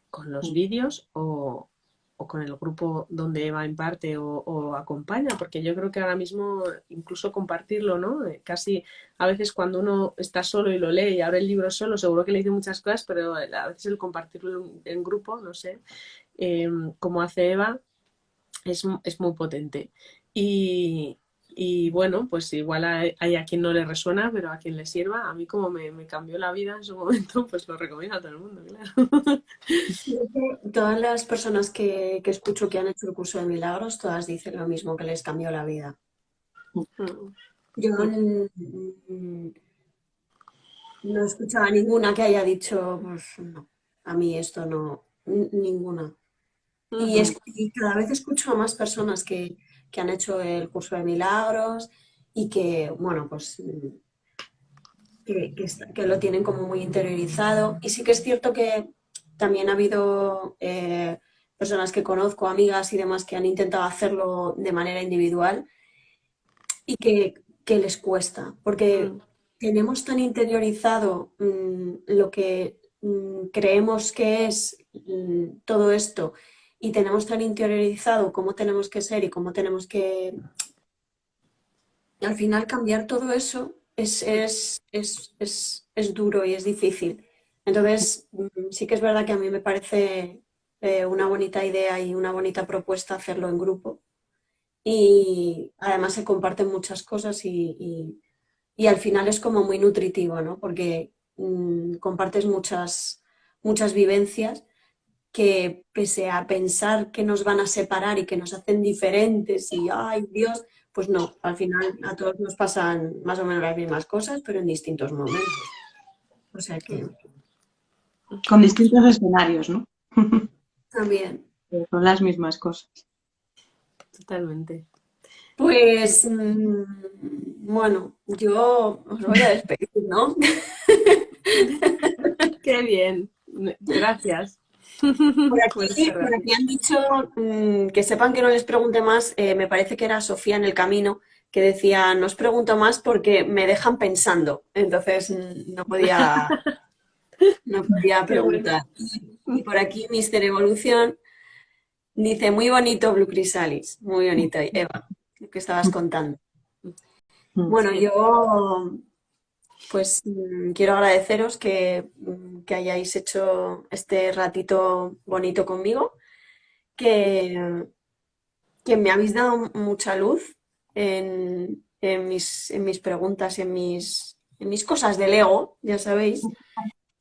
con los vídeos o con el grupo donde Eva imparte o acompaña, porque yo creo que ahora mismo incluso compartirlo, ¿no? Casi a veces cuando uno está solo y lo lee y abre el libro solo, seguro que le dice muchas cosas, pero a veces el compartirlo en grupo, no sé, como hace Eva, es muy potente. Y bueno, pues igual hay a quien no le resuena, pero a quien le sirva, a mí como me cambió la vida en su momento, pues lo recomiendo a todo el mundo, claro. Todas las personas que escucho que han hecho el curso de milagros, todas dicen lo mismo, que les cambió la vida. Yo no he escuchado a ninguna que haya dicho, pues no, a mí esto no, ninguna. Ujú. Y cada vez escucho a más personas que han hecho el curso de milagros y que, bueno, pues que lo tienen como muy interiorizado. Y sí que es cierto que también ha habido personas que conozco, amigas y demás, que han intentado hacerlo de manera individual y que les cuesta, porque Mm. tenemos tan interiorizado lo que creemos que es todo esto y tenemos tan interiorizado cómo tenemos que ser y cómo tenemos que, al final cambiar todo eso es duro y es difícil. Entonces, sí que es verdad que a mí me parece una bonita idea y una bonita propuesta hacerlo en grupo. Y además se comparten muchas cosas y al final es como muy nutritivo, ¿no? Porque compartes muchas vivencias que pese a pensar que nos van a separar y que nos hacen diferentes y, ay Dios, pues no, al final a todos nos pasan más o menos las mismas cosas, pero en distintos momentos. O sea que Con distintos escenarios, ¿no? también. Pero son las mismas cosas. Totalmente. Pues bueno, yo os voy a despedir, ¿no? Qué bien. Gracias. Pues, Por aquí han dicho que sepan que no les pregunte más. Me parece que era Sofía en el camino que decía, no os pregunto más porque me dejan pensando. Entonces no podía qué bueno. preguntar. Y por aquí Mister Evolución dice, muy bonito Blue Chrysalis, muy bonito, Eva, lo que estabas contando. Bueno, Sí. yo pues quiero agradeceros que hayáis hecho este ratito bonito conmigo, que, que me habéis dado mucha luz en mis preguntas, en mis cosas del ego, ya sabéis,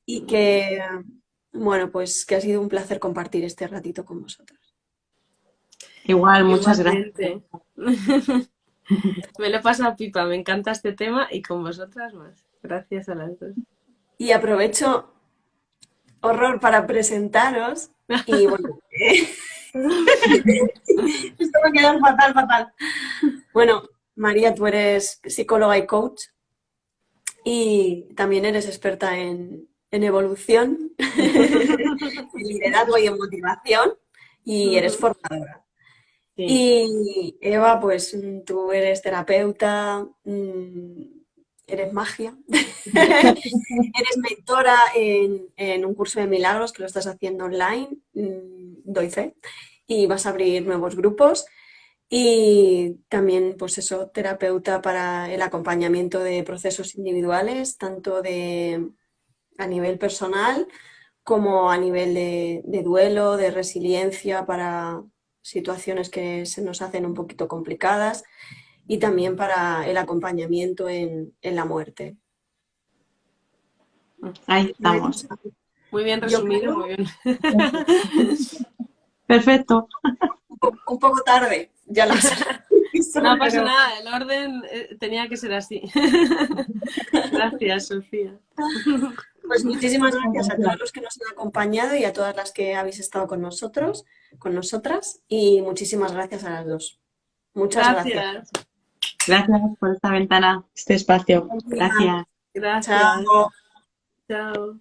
y que, bueno, pues que ha sido un placer compartir este ratito con vosotros. Igual, muchas gracias. Igualmente. Me lo he pasado pipa, me encanta este tema y con vosotras más. Gracias a las dos. Y aprovecho, horror, para presentaros, y bueno, esto va a quedar fatal, fatal. Bueno, María, tú eres psicóloga y coach y también eres experta en evolución, en liderazgo y en motivación y eres formadora. Sí. Y Eva, pues tú eres terapeuta, eres magia, eres mentora en un curso de milagros que lo estás haciendo online, doy fe, y vas a abrir nuevos grupos. Y también, pues eso, terapeuta para el acompañamiento de procesos individuales, tanto a nivel personal como a nivel de duelo, de resiliencia para situaciones que se nos hacen un poquito complicadas y también para el acompañamiento en la muerte. Ahí ¿Lo he estamos. dicho? Muy bien Yo resumido, creo muy bien. Perfecto. un poco tarde, ya lo sé. No pasa Pero nada, el orden tenía que ser así. Gracias, Sofía. pues muchísimas gracias a todos Gracias. los que nos han acompañado y a todas las que habéis estado con nosotros, con nosotras, y muchísimas gracias a las dos. Muchas gracias. Gracias. Gracias por esta ventana, este espacio. Buen día. Gracias. Gracias. Chao. Chao.